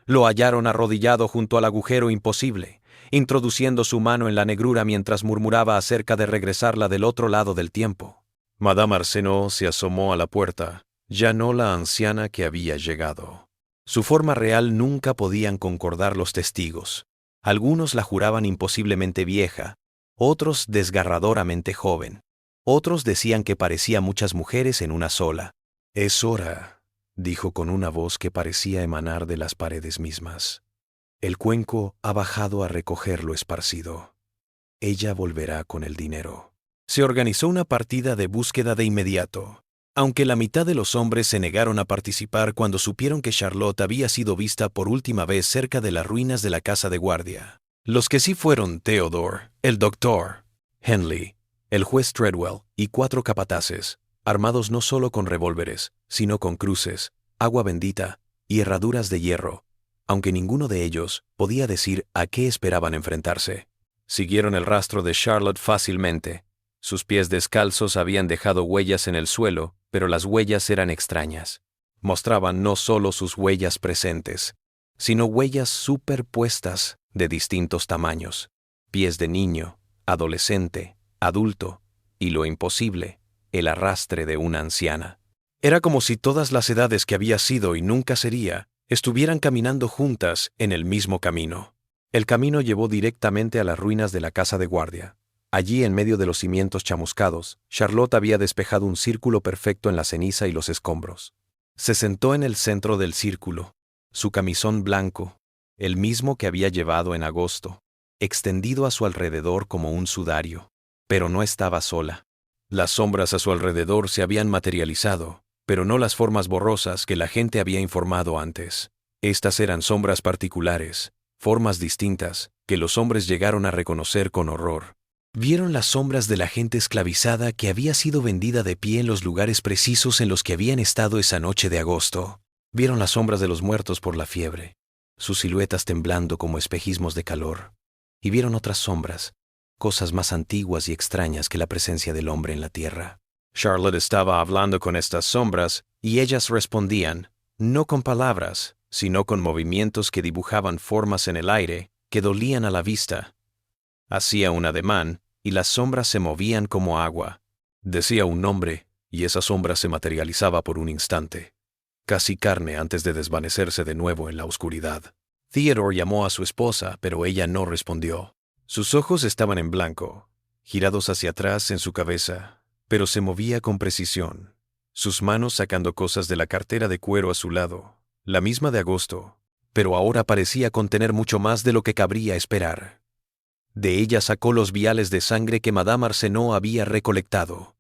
Lo hallaron arrodillado junto al agujero imposible, introduciendo su mano en la negrura mientras murmuraba acerca de regresarla del otro lado del tiempo. Madame Arsenault se asomó a la puerta, ya no la anciana que había llegado. Su forma real nunca podían concordar los testigos. Algunos la juraban imposiblemente vieja, otros desgarradoramente joven. Otros decían que parecía muchas mujeres en una sola. «Es hora», dijo con una voz que parecía emanar de las paredes mismas. «El cuenco ha bajado a recoger lo esparcido. Ella volverá con el dinero». Se organizó una partida de búsqueda de inmediato. Aunque la mitad de los hombres se negaron a participar cuando supieron que Charlotte había sido vista por última vez cerca de las ruinas de la casa de guardia. Los que sí fueron Theodore, el doctor, Henley, el juez Treadwell y 4 capataces, armados no solo con revólveres, sino con cruces, agua bendita y herraduras de hierro, aunque ninguno de ellos podía decir a qué esperaban enfrentarse. Siguieron el rastro de Charlotte fácilmente. Sus pies descalzos habían dejado huellas en el suelo, pero las huellas eran extrañas. Mostraban no solo sus huellas presentes, sino huellas superpuestas de distintos tamaños. Pies de niño, adolescente, adulto, y lo imposible, el arrastre de una anciana. Era como si todas las edades que había sido y nunca sería, estuvieran caminando juntas en el mismo camino. El camino llevó directamente a las ruinas de la casa de guardia. Allí, en medio de los cimientos chamuscados, Charlotte había despejado un círculo perfecto en la ceniza y los escombros. Se sentó en el centro del círculo, su camisón blanco, el mismo que había llevado en agosto, extendido a su alrededor como un sudario. Pero no estaba sola. Las sombras a su alrededor se habían materializado, pero no las formas borrosas que la gente había informado antes. Estas eran sombras particulares, formas distintas, que los hombres llegaron a reconocer con horror. Vieron las sombras de la gente esclavizada que había sido vendida de pie en los lugares precisos en los que habían estado esa noche de agosto. Vieron las sombras de los muertos por la fiebre, sus siluetas temblando como espejismos de calor. Y vieron otras sombras, cosas más antiguas y extrañas que la presencia del hombre en la tierra. Charlotte estaba hablando con estas sombras y ellas respondían, no con palabras, sino con movimientos que dibujaban formas en el aire que dolían a la vista. Hacía un ademán y las sombras se movían como agua. Decía un nombre y esa sombra se materializaba por un instante, casi carne antes de desvanecerse de nuevo en la oscuridad. Theodore llamó a su esposa, pero ella no respondió. Sus ojos estaban en blanco, girados hacia atrás en su cabeza, pero se movía con precisión, sus manos sacando cosas de la cartera de cuero a su lado, la misma de agosto, pero ahora parecía contener mucho más de lo que cabría esperar. De ella sacó los viales de sangre que Madame Arsenault había recolectado,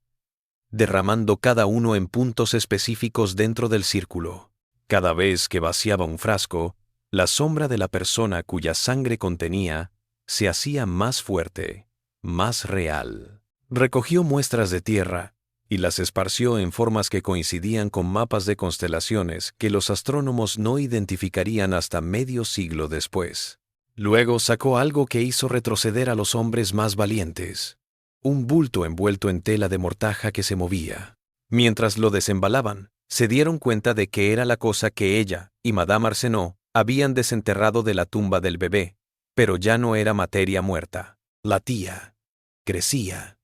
derramando cada uno en puntos específicos dentro del círculo. Cada vez que vaciaba un frasco, la sombra de la persona cuya sangre contenía se hacía más fuerte, más real. Recogió muestras de tierra y las esparció en formas que coincidían con mapas de constelaciones que los astrónomos no identificarían hasta medio siglo después. Luego sacó algo que hizo retroceder a los hombres más valientes, un bulto envuelto en tela de mortaja que se movía. Mientras lo desembalaban, se dieron cuenta de que era la cosa que ella y Madame Arsenault habían desenterrado de la tumba del bebé, pero ya no era materia muerta. Latía, crecía,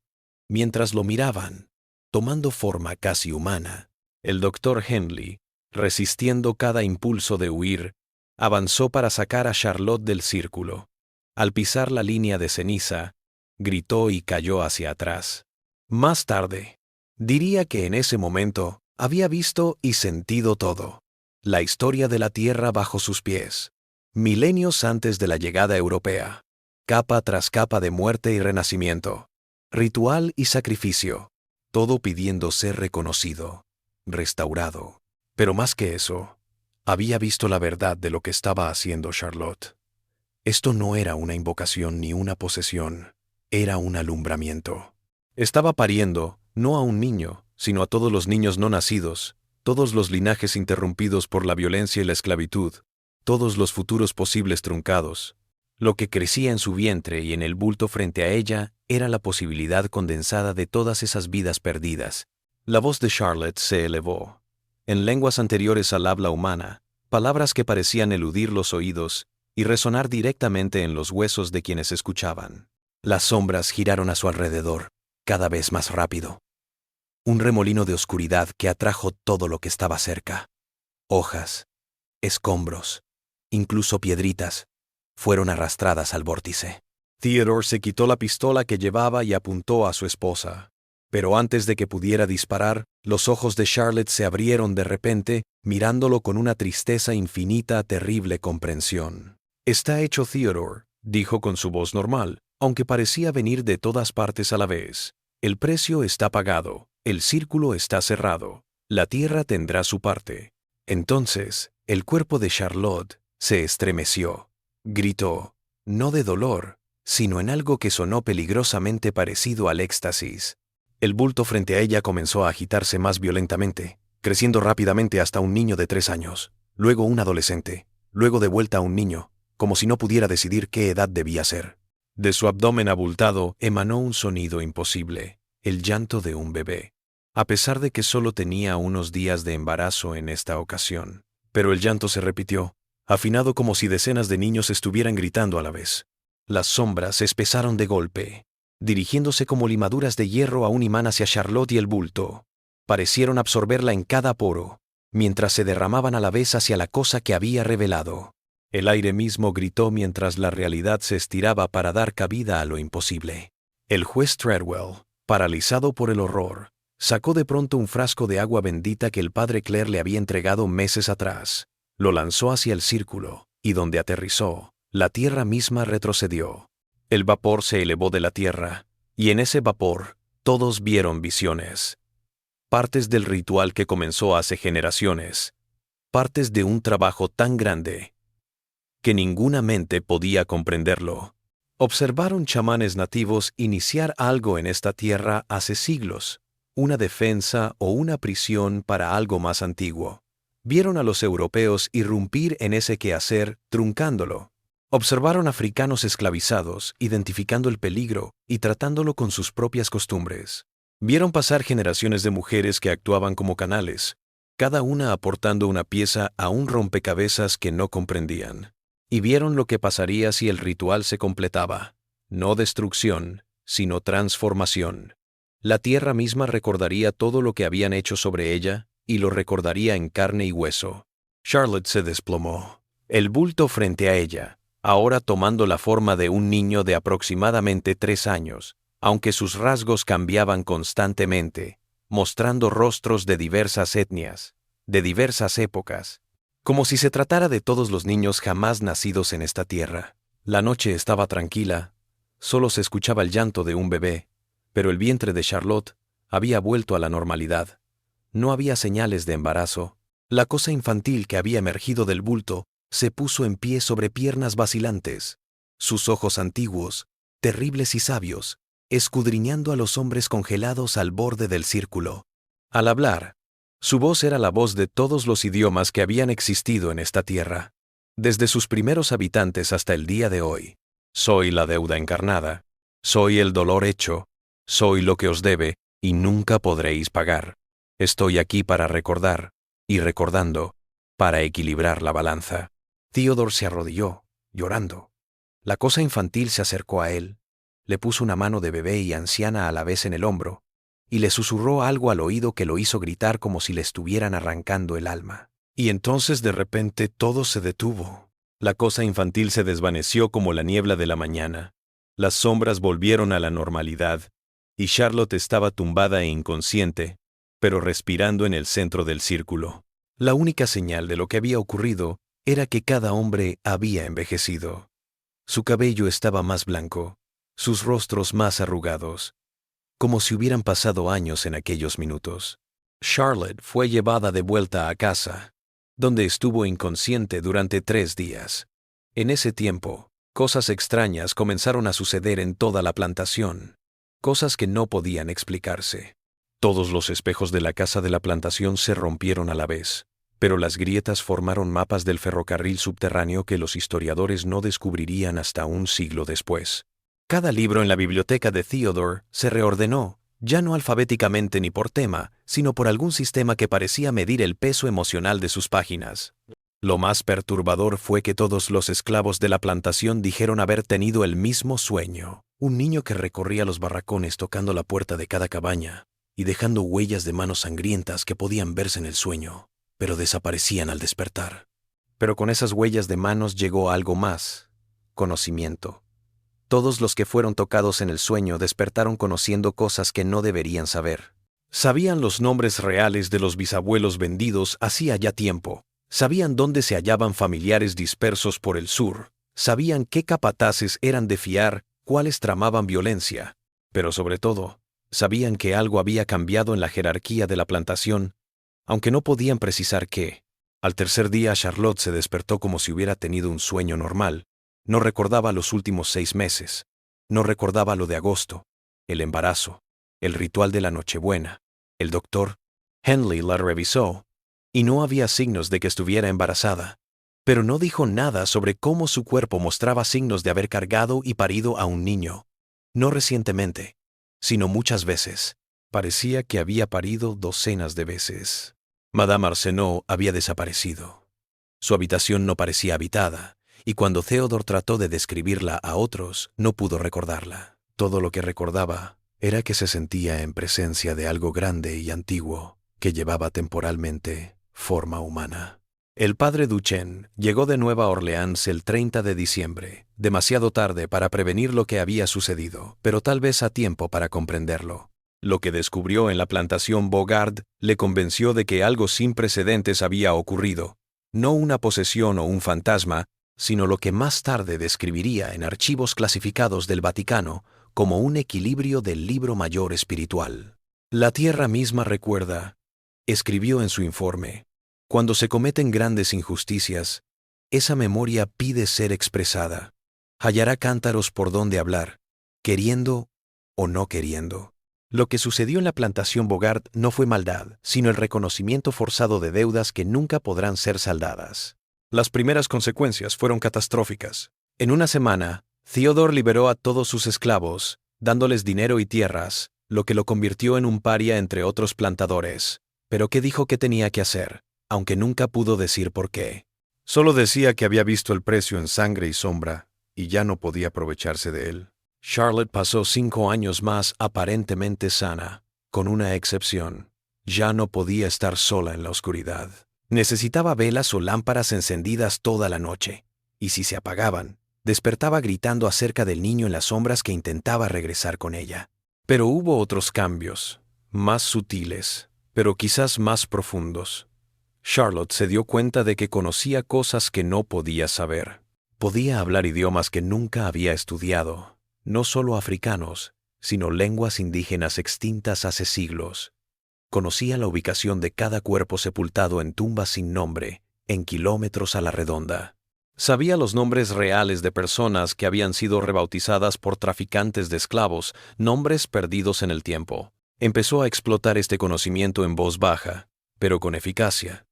mientras lo miraban, tomando forma casi humana. El doctor Henley, resistiendo cada impulso de huir, avanzó para sacar a Charlotte del círculo. Al pisar la línea de ceniza, gritó y cayó hacia atrás. Más tarde, diría que en ese momento había visto y sentido todo. La historia de la tierra bajo sus pies, milenios antes de la llegada europea, capa tras capa de muerte y renacimiento, ritual y sacrificio, todo pidiendo ser reconocido, restaurado. Pero más que eso, había visto la verdad de lo que estaba haciendo Charlotte. Esto no era una invocación ni una posesión, era un alumbramiento. Estaba pariendo, no a un niño, sino a todos los niños no nacidos, todos los linajes interrumpidos por la violencia y la esclavitud, todos los futuros posibles truncados. Lo que crecía en su vientre y en el bulto frente a ella era la posibilidad condensada de todas esas vidas perdidas. La voz de Charlotte se elevó. En lenguas anteriores al habla humana, palabras que parecían eludir los oídos y resonar directamente en los huesos de quienes escuchaban. Las sombras giraron a su alrededor, cada vez más rápido. Un remolino de oscuridad que atrajo todo lo que estaba cerca. Hojas, escombros, incluso piedritas, fueron arrastradas al vórtice. Theodore se quitó la pistola que llevaba y apuntó a su esposa. Pero antes de que pudiera disparar, los ojos de Charlotte se abrieron de repente, mirándolo con una tristeza infinita, terrible comprensión. «Está hecho, Theodore», dijo con su voz normal, aunque parecía venir de todas partes a la vez. «El precio está pagado, el círculo está cerrado, la tierra tendrá su parte». Entonces, el cuerpo de Charlotte se estremeció. Gritó, no de dolor, sino en algo que sonó peligrosamente parecido al éxtasis. El bulto frente a ella comenzó a agitarse más violentamente, creciendo rápidamente hasta un niño de 3 años, luego un adolescente, luego de vuelta a un niño, como si no pudiera decidir qué edad debía ser. De su abdomen abultado emanó un sonido imposible, el llanto de un bebé, a pesar de que solo tenía unos días de embarazo en esta ocasión. Pero el llanto se repitió, afinado como si decenas de niños estuvieran gritando a la vez. Las sombras se espesaron de golpe, dirigiéndose como limaduras de hierro a un imán hacia Charlotte y el bulto. Parecieron absorberla en cada poro, mientras se derramaban a la vez hacia la cosa que había revelado. El aire mismo gritó mientras la realidad se estiraba para dar cabida a lo imposible. El juez Treadwell, paralizado por el horror, sacó de pronto un frasco de agua bendita que el padre Clare le había entregado meses atrás. Lo lanzó hacia el círculo, y donde aterrizó, la tierra misma retrocedió. El vapor se elevó de la tierra, y en ese vapor, todos vieron visiones. Partes del ritual que comenzó hace generaciones. Partes de un trabajo tan grande que ninguna mente podía comprenderlo. Observaron chamanes nativos iniciar algo en esta tierra hace siglos, una defensa o una prisión para algo más antiguo. Vieron a los europeos irrumpir en ese quehacer, truncándolo. Observaron africanos esclavizados, identificando el peligro y tratándolo con sus propias costumbres. Vieron pasar generaciones de mujeres que actuaban como canales, cada una aportando una pieza a un rompecabezas que no comprendían. Y vieron lo que pasaría si el ritual se completaba. No destrucción, sino transformación. La tierra misma recordaría todo lo que habían hecho sobre ella, y lo recordaría en carne y hueso. Charlotte se desplomó. El bulto frente a ella, ahora tomando la forma de un niño de aproximadamente 3 años, aunque sus rasgos cambiaban constantemente, mostrando rostros de diversas etnias, de diversas épocas, como si se tratara de todos los niños jamás nacidos en esta tierra. La noche estaba tranquila, solo se escuchaba el llanto de un bebé, pero el vientre de Charlotte había vuelto a la normalidad. No había señales de embarazo. La cosa infantil que había emergido del bulto se puso en pie sobre piernas vacilantes, sus ojos antiguos, terribles y sabios, escudriñando a los hombres congelados al borde del círculo. Al hablar, su voz era la voz de todos los idiomas que habían existido en esta tierra, desde sus primeros habitantes hasta el día de hoy. Soy la deuda encarnada, soy el dolor hecho, soy lo que os debe y nunca podréis pagar. Estoy aquí para recordar, y recordando, para equilibrar la balanza. Theodore se arrodilló, llorando. La cosa infantil se acercó a él, le puso una mano de bebé y anciana a la vez en el hombro, y le susurró algo al oído que lo hizo gritar como si le estuvieran arrancando el alma. Y entonces de repente todo se detuvo. La cosa infantil se desvaneció como la niebla de la mañana. Las sombras volvieron a la normalidad, y Charlotte estaba tumbada e inconsciente, pero respirando en el centro del círculo. La única señal de lo que había ocurrido era que cada hombre había envejecido. Su cabello estaba más blanco, sus rostros más arrugados, como si hubieran pasado años en aquellos minutos. Charlotte fue llevada de vuelta a casa, donde estuvo inconsciente durante 3 días. En ese tiempo, cosas extrañas comenzaron a suceder en toda la plantación, cosas que no podían explicarse. Todos los espejos de la casa de la plantación se rompieron a la vez, pero las grietas formaron mapas del ferrocarril subterráneo que los historiadores no descubrirían hasta un siglo después. Cada libro en la biblioteca de Theodore se reordenó, ya no alfabéticamente ni por tema, sino por algún sistema que parecía medir el peso emocional de sus páginas. Lo más perturbador fue que todos los esclavos de la plantación dijeron haber tenido el mismo sueño. Un niño que recorría los barracones tocando la puerta de cada cabaña y dejando huellas de manos sangrientas que podían verse en el sueño, pero desaparecían al despertar. Pero con esas huellas de manos llegó algo más: conocimiento. Todos los que fueron tocados en el sueño despertaron conociendo cosas que no deberían saber. Sabían los nombres reales de los bisabuelos vendidos hacía ya tiempo. Sabían dónde se hallaban familiares dispersos por el sur. Sabían qué capataces eran de fiar, cuáles tramaban violencia. Pero sobre todo, sabían que algo había cambiado en la jerarquía de la plantación, aunque no podían precisar qué. Al tercer día Charlotte se despertó como si hubiera tenido un sueño normal. No recordaba los últimos 6 meses. No recordaba lo de agosto, el embarazo, el ritual de la Nochebuena. El doctor Henley la revisó, y no había signos de que estuviera embarazada. Pero no dijo nada sobre cómo su cuerpo mostraba signos de haber cargado y parido a un niño. No recientemente, sino muchas veces. Parecía que había parido docenas de veces. Madame Arsenault había desaparecido. Su habitación no parecía habitada, y cuando Theodore trató de describirla a otros, no pudo recordarla. Todo lo que recordaba era que se sentía en presencia de algo grande y antiguo que llevaba temporalmente forma humana. El padre Duchesne llegó de Nueva Orleans el 30 de diciembre, demasiado tarde para prevenir lo que había sucedido, pero tal vez a tiempo para comprenderlo. Lo que descubrió en la plantación Bogard le convenció de que algo sin precedentes había ocurrido, no una posesión o un fantasma, sino lo que más tarde describiría en archivos clasificados del Vaticano como un equilibrio del libro mayor espiritual. La tierra misma recuerda, escribió en su informe, cuando se cometen grandes injusticias, esa memoria pide ser expresada. Hallará cántaros por donde hablar, queriendo o no queriendo. Lo que sucedió en la plantación Bogard no fue maldad, sino el reconocimiento forzado de deudas que nunca podrán ser saldadas. Las primeras consecuencias fueron catastróficas. En una semana, Theodore liberó a todos sus esclavos, dándoles dinero y tierras, lo que lo convirtió en un paria entre otros plantadores. Pero ¿qué dijo que tenía que hacer? Aunque nunca pudo decir por qué. Solo decía que había visto el precio en sangre y sombra, y ya no podía aprovecharse de él. Charlotte pasó 5 años más aparentemente sana, con una excepción. Ya no podía estar sola en la oscuridad. Necesitaba velas o lámparas encendidas toda la noche, y si se apagaban, despertaba gritando acerca del niño en las sombras que intentaba regresar con ella. Pero hubo otros cambios, más sutiles, pero quizás más profundos. Charlotte se dio cuenta de que conocía cosas que no podía saber. Podía hablar idiomas que nunca había estudiado, no solo africanos, sino lenguas indígenas extintas hace siglos. Conocía la ubicación de cada cuerpo sepultado en tumbas sin nombre, en kilómetros a la redonda. Sabía los nombres reales de personas que habían sido rebautizadas por traficantes de esclavos, nombres perdidos en el tiempo. Empezó a explotar este conocimiento en voz baja, pero con eficacia.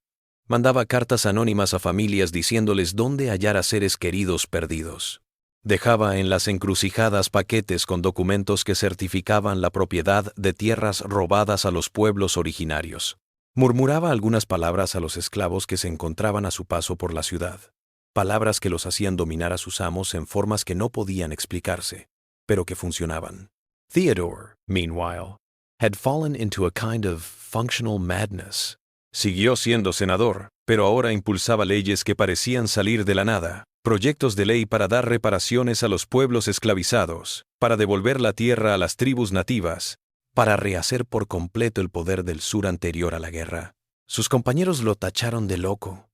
Mandaba cartas anónimas a familias diciéndoles dónde hallar a seres queridos perdidos. Dejaba en las encrucijadas paquetes con documentos que certificaban la propiedad de tierras robadas a los pueblos originarios. Murmuraba algunas palabras a los esclavos que se encontraban a su paso por la ciudad. Palabras que los hacían dominar a sus amos en formas que no podían explicarse, pero que funcionaban. Theodore, meanwhile, had fallen into a kind of functional madness. Siguió siendo senador, pero ahora impulsaba leyes que parecían salir de la nada. Proyectos de ley para dar reparaciones a los pueblos esclavizados, para devolver la tierra a las tribus nativas, para rehacer por completo el poder del sur anterior a la guerra. Sus compañeros lo tacharon de loco,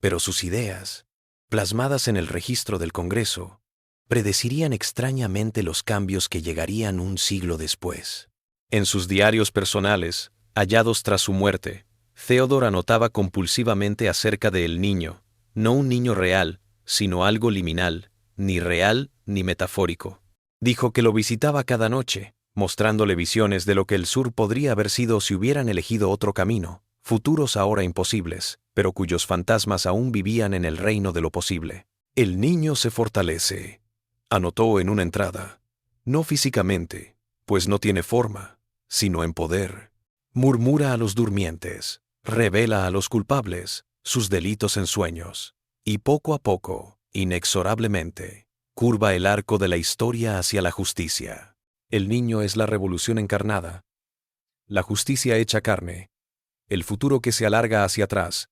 pero sus ideas, plasmadas en el registro del Congreso, predecirían extrañamente los cambios que llegarían un siglo después. En sus diarios personales, hallados tras su muerte, Theodore anotaba compulsivamente acerca del niño, no un niño real, sino algo liminal, ni real ni metafórico. Dijo que lo visitaba cada noche, mostrándole visiones de lo que el sur podría haber sido si hubieran elegido otro camino, futuros ahora imposibles, pero cuyos fantasmas aún vivían en el reino de lo posible. El niño se fortalece, anotó en una entrada, no físicamente, pues no tiene forma, sino en poder. Murmura a los durmientes, revela a los culpables sus delitos en sueños. Y poco a poco, inexorablemente, curva el arco de la historia hacia la justicia. El niño es la revolución encarnada, la justicia hecha carne, el futuro que se alarga hacia atrás,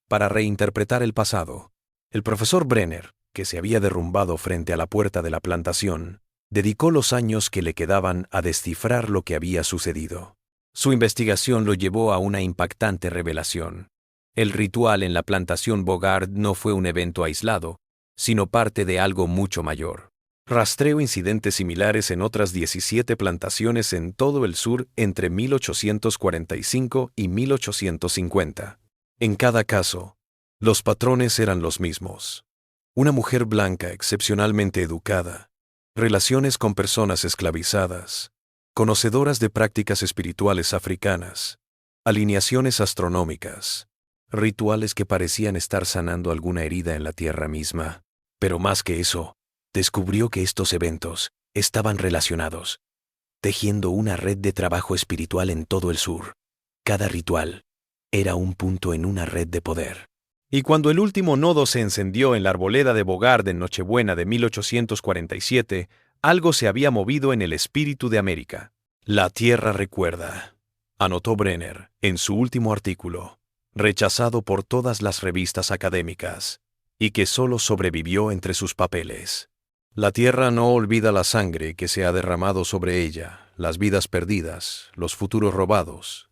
para reinterpretar el pasado. El profesor Brenner, que se había derrumbado frente a la puerta de la plantación, Dedicó los años que le quedaban a descifrar lo que había sucedido. Su investigación lo llevó a una impactante revelación. El ritual en la plantación Bogard no fue un evento aislado, sino parte de algo mucho mayor. Rastreó incidentes similares en otras 17 plantaciones en todo el sur entre 1845 y 1850. En cada caso, los patrones eran los mismos. Una mujer blanca excepcionalmente educada, relaciones con personas esclavizadas, conocedoras de prácticas espirituales africanas, alineaciones astronómicas, rituales que parecían estar sanando alguna herida en la tierra misma. Pero más que eso, descubrió que estos eventos estaban relacionados, tejiendo una red de trabajo espiritual en todo el sur. Cada ritual era un punto en una red de poder. Y cuando el último nodo se encendió en la arboleda de Bogard en Nochebuena de 1847, algo se había movido en el espíritu de América. La tierra recuerda, anotó Brenner en su último artículo, rechazado por todas las revistas académicas, y que solo sobrevivió entre sus papeles. La tierra no olvida la sangre que se ha derramado sobre ella, las vidas perdidas, los futuros robados.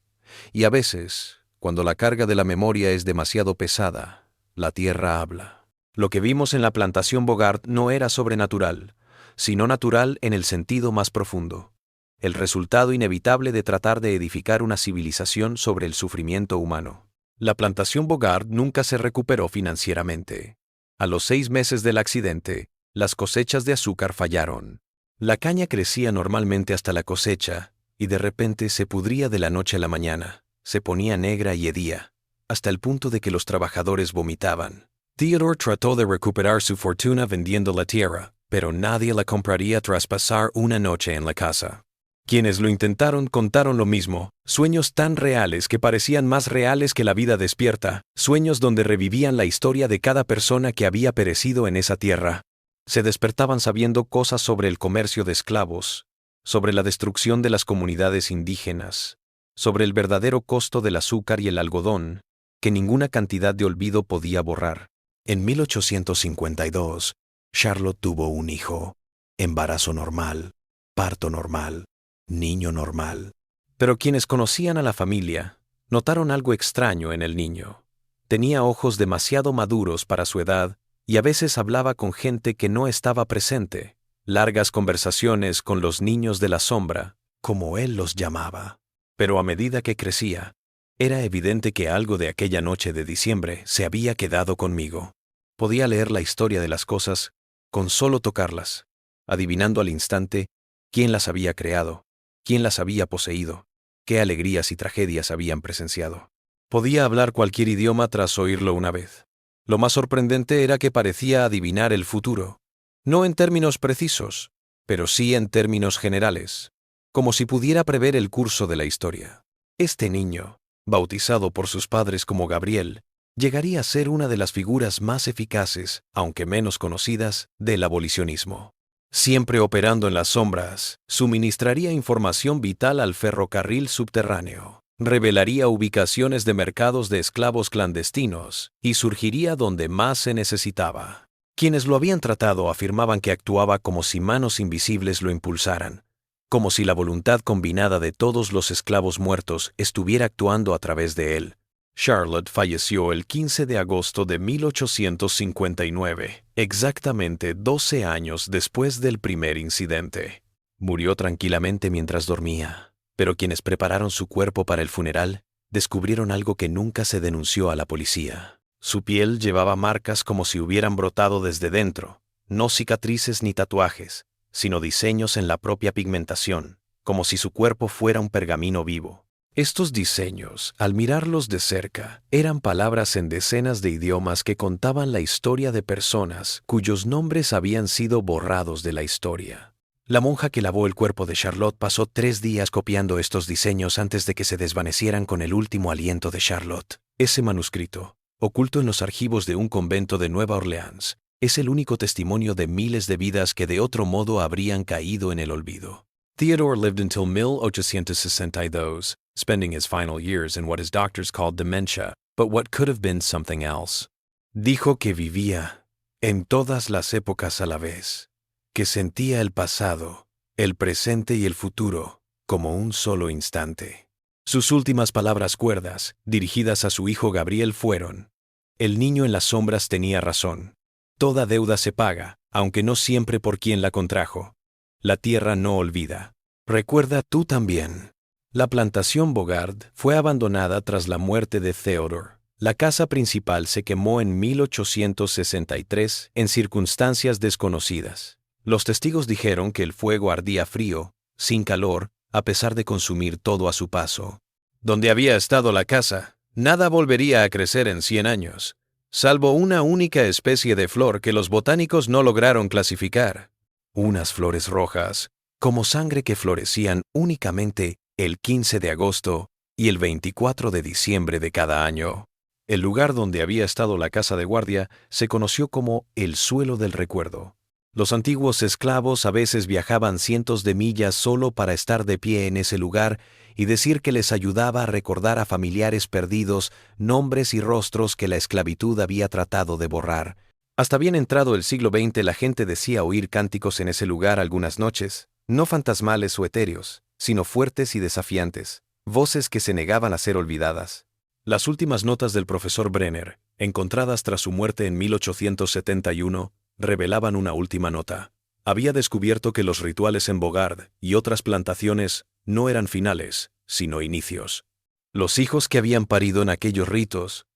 Y a veces, cuando la carga de la memoria es demasiado pesada, la tierra habla. Lo que vimos en la plantación Bogard no era sobrenatural, sino natural en el sentido más profundo. El resultado inevitable de tratar de edificar una civilización sobre el sufrimiento humano. La plantación Bogard nunca se recuperó financieramente. A los 6 meses del accidente, las cosechas de azúcar fallaron. La caña crecía normalmente hasta la cosecha, y de repente se pudría de la noche a la mañana. Se ponía negra y hedía, hasta el punto de que los trabajadores vomitaban. Theodore trató de recuperar su fortuna vendiendo la tierra, pero nadie la compraría tras pasar una noche en la casa. Quienes lo intentaron contaron lo mismo, sueños tan reales que parecían más reales que la vida despierta, sueños donde revivían la historia de cada persona que había perecido en esa tierra. Se despertaban sabiendo cosas sobre el comercio de esclavos, sobre la destrucción de las comunidades indígenas, sobre el verdadero costo del azúcar y el algodón, que ninguna cantidad de olvido podía borrar. En 1852, Charlotte tuvo un hijo, embarazo normal, parto normal, niño normal. Pero quienes conocían a la familia notaron algo extraño en el niño. Tenía ojos demasiado maduros para su edad y a veces hablaba con gente que no estaba presente. Largas conversaciones con los niños de la sombra, como él los llamaba. Pero a medida que crecía, era evidente que algo de aquella noche de diciembre se había quedado conmigo. Podía leer la historia de las cosas con solo tocarlas, adivinando al instante quién las había creado, quién las había poseído, qué alegrías y tragedias habían presenciado. Podía hablar cualquier idioma tras oírlo una vez. Lo más sorprendente era que parecía adivinar el futuro, no en términos precisos, pero sí en términos generales, como si pudiera prever el curso de la historia. Este niño, bautizado por sus padres como Gabriel, llegaría a ser una de las figuras más eficaces, aunque menos conocidas, del abolicionismo. Siempre operando en las sombras, suministraría información vital al ferrocarril subterráneo, revelaría ubicaciones de mercados de esclavos clandestinos y surgiría donde más se necesitaba. Quienes lo habían tratado afirmaban que actuaba como si manos invisibles lo impulsaran, como si la voluntad combinada de todos los esclavos muertos estuviera actuando a través de él. Charlotte falleció el 15 de agosto de 1859, exactamente 12 años después del primer incidente. Murió tranquilamente mientras dormía, pero quienes prepararon su cuerpo para el funeral descubrieron algo que nunca se denunció a la policía. Su piel llevaba marcas como si hubieran brotado desde dentro, no cicatrices ni tatuajes, sino diseños en la propia pigmentación, como si su cuerpo fuera un pergamino vivo. Estos diseños, al mirarlos de cerca, eran palabras en decenas de idiomas que contaban la historia de personas cuyos nombres habían sido borrados de la historia. La monja que lavó el cuerpo de Charlotte pasó 3 días copiando estos diseños antes de que se desvanecieran con el último aliento de Charlotte. Ese manuscrito, oculto en los archivos de un convento de Nueva Orleans, es el único testimonio de miles de vidas que de otro modo habrían caído en el olvido. Theodore lived until 1862, spending his final years in what his doctors called dementia, but what could have been something else. Dijo que vivía en todas las épocas a la vez, que sentía el pasado, el presente y el futuro como un solo instante. Sus últimas palabras cuerdas, dirigidas a su hijo Gabriel, fueron: el niño en las sombras tenía razón. Toda deuda se paga, aunque no siempre por quien la contrajo. La tierra no olvida. Recuerda tú también. La plantación Bogard fue abandonada tras la muerte de Theodore. La casa principal se quemó en 1863 en circunstancias desconocidas. Los testigos dijeron que el fuego ardía frío, sin calor, a pesar de consumir todo a su paso. Donde había estado la casa, nada volvería a crecer en 100 años, salvo una única especie de flor que los botánicos no lograron clasificar. Unas flores rojas, como sangre, que florecían únicamente el 15 de agosto y el 24 de diciembre de cada año. El lugar donde había estado la casa de guardia se conoció como el suelo del recuerdo. Los antiguos esclavos a veces viajaban cientos de millas solo para estar de pie en ese lugar y decir que les ayudaba a recordar a familiares perdidos, nombres y rostros que la esclavitud había tratado de borrar. Hasta bien entrado el siglo XX la gente decía oír cánticos en ese lugar algunas noches, no fantasmales o etéreos, sino fuertes y desafiantes, voces que se negaban a ser olvidadas. Las últimas notas del profesor Brenner, encontradas tras su muerte en 1871, revelaban una última nota. Había descubierto que los rituales en Bogard y otras plantaciones no eran finales, sino inicios. Los hijos que habían parido en aquellos ritos,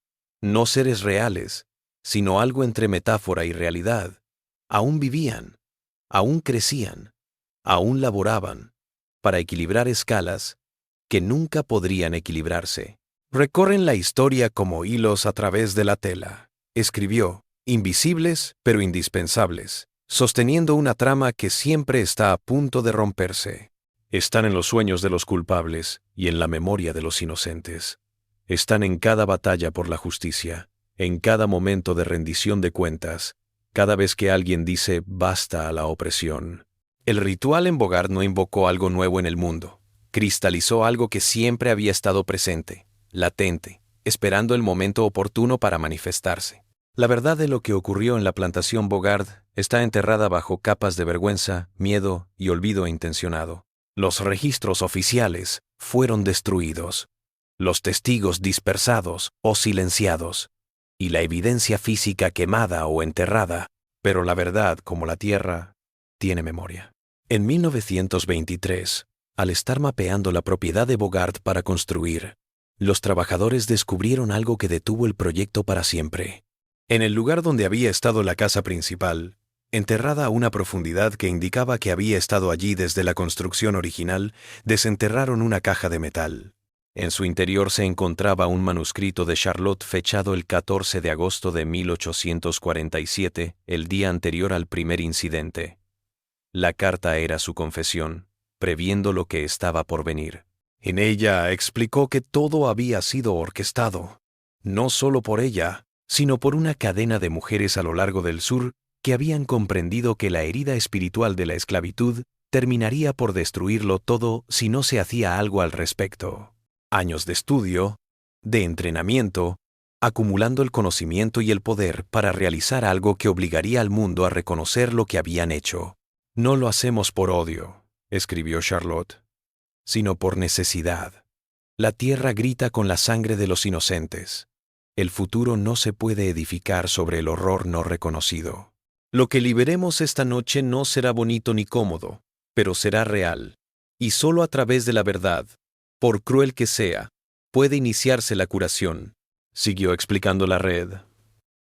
no seres reales, sino algo entre metáfora y realidad, aún vivían, aún crecían, aún laboraban, para equilibrar escalas que nunca podrían equilibrarse. Recorren la historia como hilos a través de la tela, escribió, invisibles pero indispensables, sosteniendo una trama que siempre está a punto de romperse. Están en los sueños de los culpables y en la memoria de los inocentes. Están en cada batalla por la justicia, en cada momento de rendición de cuentas, cada vez que alguien dice basta a la opresión. El ritual en Bogard no invocó algo nuevo en el mundo, cristalizó algo que siempre había estado presente, latente, esperando el momento oportuno para manifestarse. La verdad de lo que ocurrió en la plantación Bogard está enterrada bajo capas de vergüenza, miedo y olvido intencionado. Los registros oficiales fueron destruidos, los testigos dispersados o silenciados, y la evidencia física quemada o enterrada, pero la verdad, como la tierra, tiene memoria. En 1923, al estar mapeando la propiedad de Bogard para construir, los trabajadores descubrieron algo que detuvo el proyecto para siempre. En el lugar donde había estado la casa principal, enterrada a una profundidad que indicaba que había estado allí desde la construcción original, desenterraron una caja de metal. En su interior se encontraba un manuscrito de Charlotte fechado el 14 de agosto de 1847, el día anterior al primer incidente. La carta era su confesión, previendo lo que estaba por venir. En ella explicó que todo había sido orquestado, no solo por ella, sino por una cadena de mujeres a lo largo del sur que habían comprendido que la herida espiritual de la esclavitud terminaría por destruirlo todo si no se hacía algo al respecto. Años de estudio, de entrenamiento, acumulando el conocimiento y el poder para realizar algo que obligaría al mundo a reconocer lo que habían hecho. No lo hacemos por odio, escribió Charlotte, sino por necesidad. La tierra grita con la sangre de los inocentes. El futuro no se puede edificar sobre el horror no reconocido. Lo que liberemos esta noche no será bonito ni cómodo, pero será real. Y solo a través de la verdad, por cruel que sea, puede iniciarse la curación, siguió explicando la red.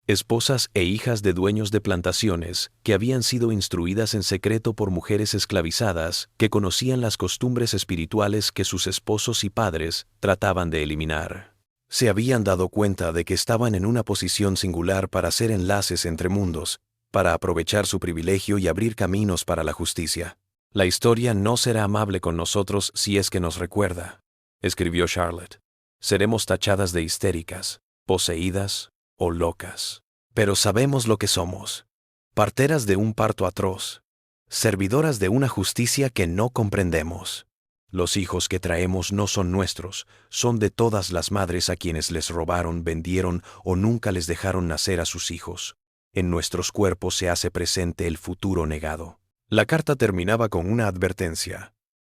Esposas e hijas de dueños de plantaciones que habían sido instruidas en secreto por mujeres esclavizadas que conocían las costumbres espirituales que sus esposos y padres trataban de eliminar. Se habían dado cuenta de que estaban en una posición singular para hacer enlaces entre mundos, para aprovechar su privilegio y abrir caminos para la justicia. La historia no será amable con nosotros si es que nos recuerda, escribió Charlotte. Seremos tachadas de histéricas, poseídas o locas. Pero sabemos lo que somos. Parteras de un parto atroz, servidoras de una justicia que no comprendemos. Los hijos que traemos no son nuestros, son de todas las madres a quienes les robaron, vendieron o nunca les dejaron nacer a sus hijos. En nuestros cuerpos se hace presente el futuro negado. La carta terminaba con una advertencia.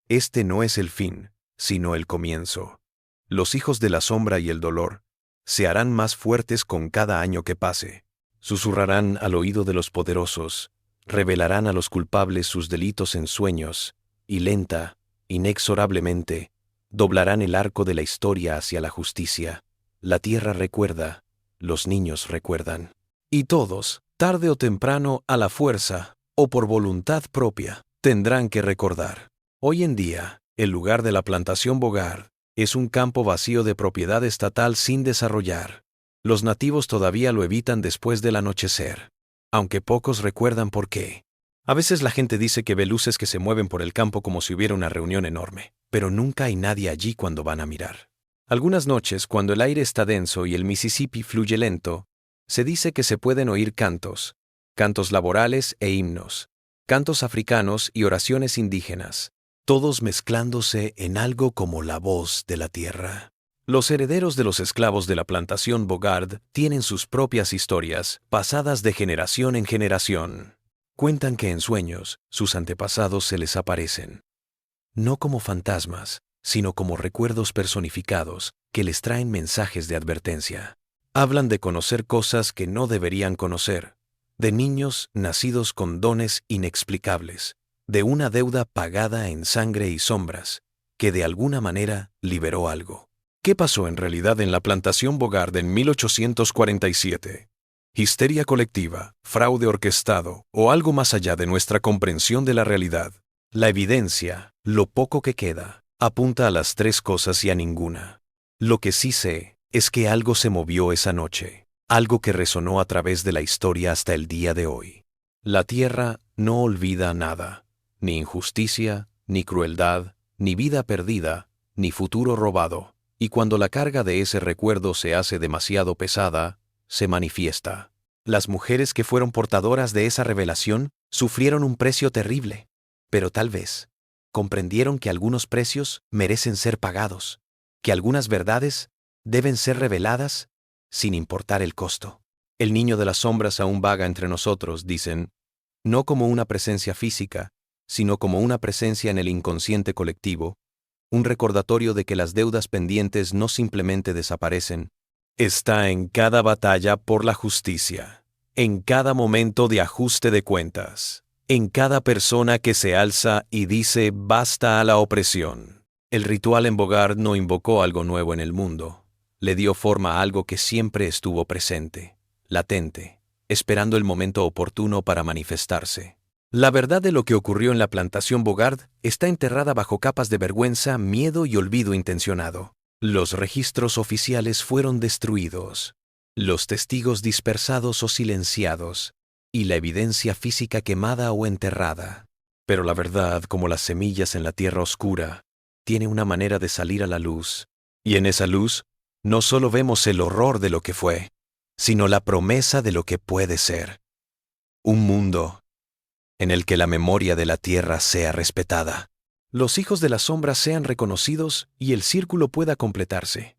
Este no es el fin, sino el comienzo. Los hijos de la sombra y el dolor se harán más fuertes con cada año que pase. Susurrarán al oído de los poderosos, revelarán a los culpables sus delitos en sueños, y lenta, inexorablemente, doblarán el arco de la historia hacia la justicia. La tierra recuerda, los niños recuerdan. Y todos, tarde o temprano, a la fuerza, o por voluntad propia, tendrán que recordar. Hoy en día, el lugar de la plantación Bogard es un campo vacío de propiedad estatal sin desarrollar. Los nativos todavía lo evitan después del anochecer, aunque pocos recuerdan por qué. A veces la gente dice que ve luces que se mueven por el campo como si hubiera una reunión enorme, pero nunca hay nadie allí cuando van a mirar. Algunas noches, cuando el aire está denso y el Mississippi fluye lento, se dice que se pueden oír cantos laborales e himnos, cantos africanos y oraciones indígenas, todos mezclándose en algo como la voz de la tierra. Los herederos de los esclavos de la plantación Bogard tienen sus propias historias, pasadas de generación en generación. Cuentan que en sueños, sus antepasados se les aparecen. No como fantasmas, sino como recuerdos personificados que les traen mensajes de advertencia. Hablan de conocer cosas que no deberían conocer, de niños nacidos con dones inexplicables, de una deuda pagada en sangre y sombras, que de alguna manera liberó algo. ¿Qué pasó en realidad en la plantación Bogard en 1847? Histeria colectiva, fraude orquestado o algo más allá de nuestra comprensión de la realidad. La evidencia, lo poco que queda, apunta a las tres cosas y a ninguna. Lo que sí sé es que algo se movió esa noche, algo que resonó a través de la historia hasta el día de hoy. La tierra no olvida nada, ni injusticia, ni crueldad, ni vida perdida, ni futuro robado, y cuando la carga de ese recuerdo se hace demasiado pesada, se manifiesta. Las mujeres que fueron portadoras de esa revelación sufrieron un precio terrible, pero tal vez comprendieron que algunos precios merecen ser pagados, que algunas verdades deben ser reveladas sin importar el costo. El niño de las sombras aún vaga entre nosotros, dicen, no como una presencia física, sino como una presencia en el inconsciente colectivo, un recordatorio de que las deudas pendientes no simplemente desaparecen. Está en cada batalla por la justicia, en cada momento de ajuste de cuentas, en cada persona que se alza y dice basta a la opresión. El ritual en Bogard no invocó algo nuevo en el mundo, le dio forma a algo que siempre estuvo presente, latente, esperando el momento oportuno para manifestarse. La verdad de lo que ocurrió en la plantación Bogard está enterrada bajo capas de vergüenza, miedo y olvido intencionado. Los registros oficiales fueron destruidos, los testigos dispersados o silenciados, y la evidencia física quemada o enterrada. Pero la verdad, como las semillas en la tierra oscura, tiene una manera de salir a la luz, y en esa luz no solo vemos el horror de lo que fue, sino la promesa de lo que puede ser. Un mundo en el que la memoria de la tierra sea respetada, los hijos de la sombra sean reconocidos y el círculo pueda completarse.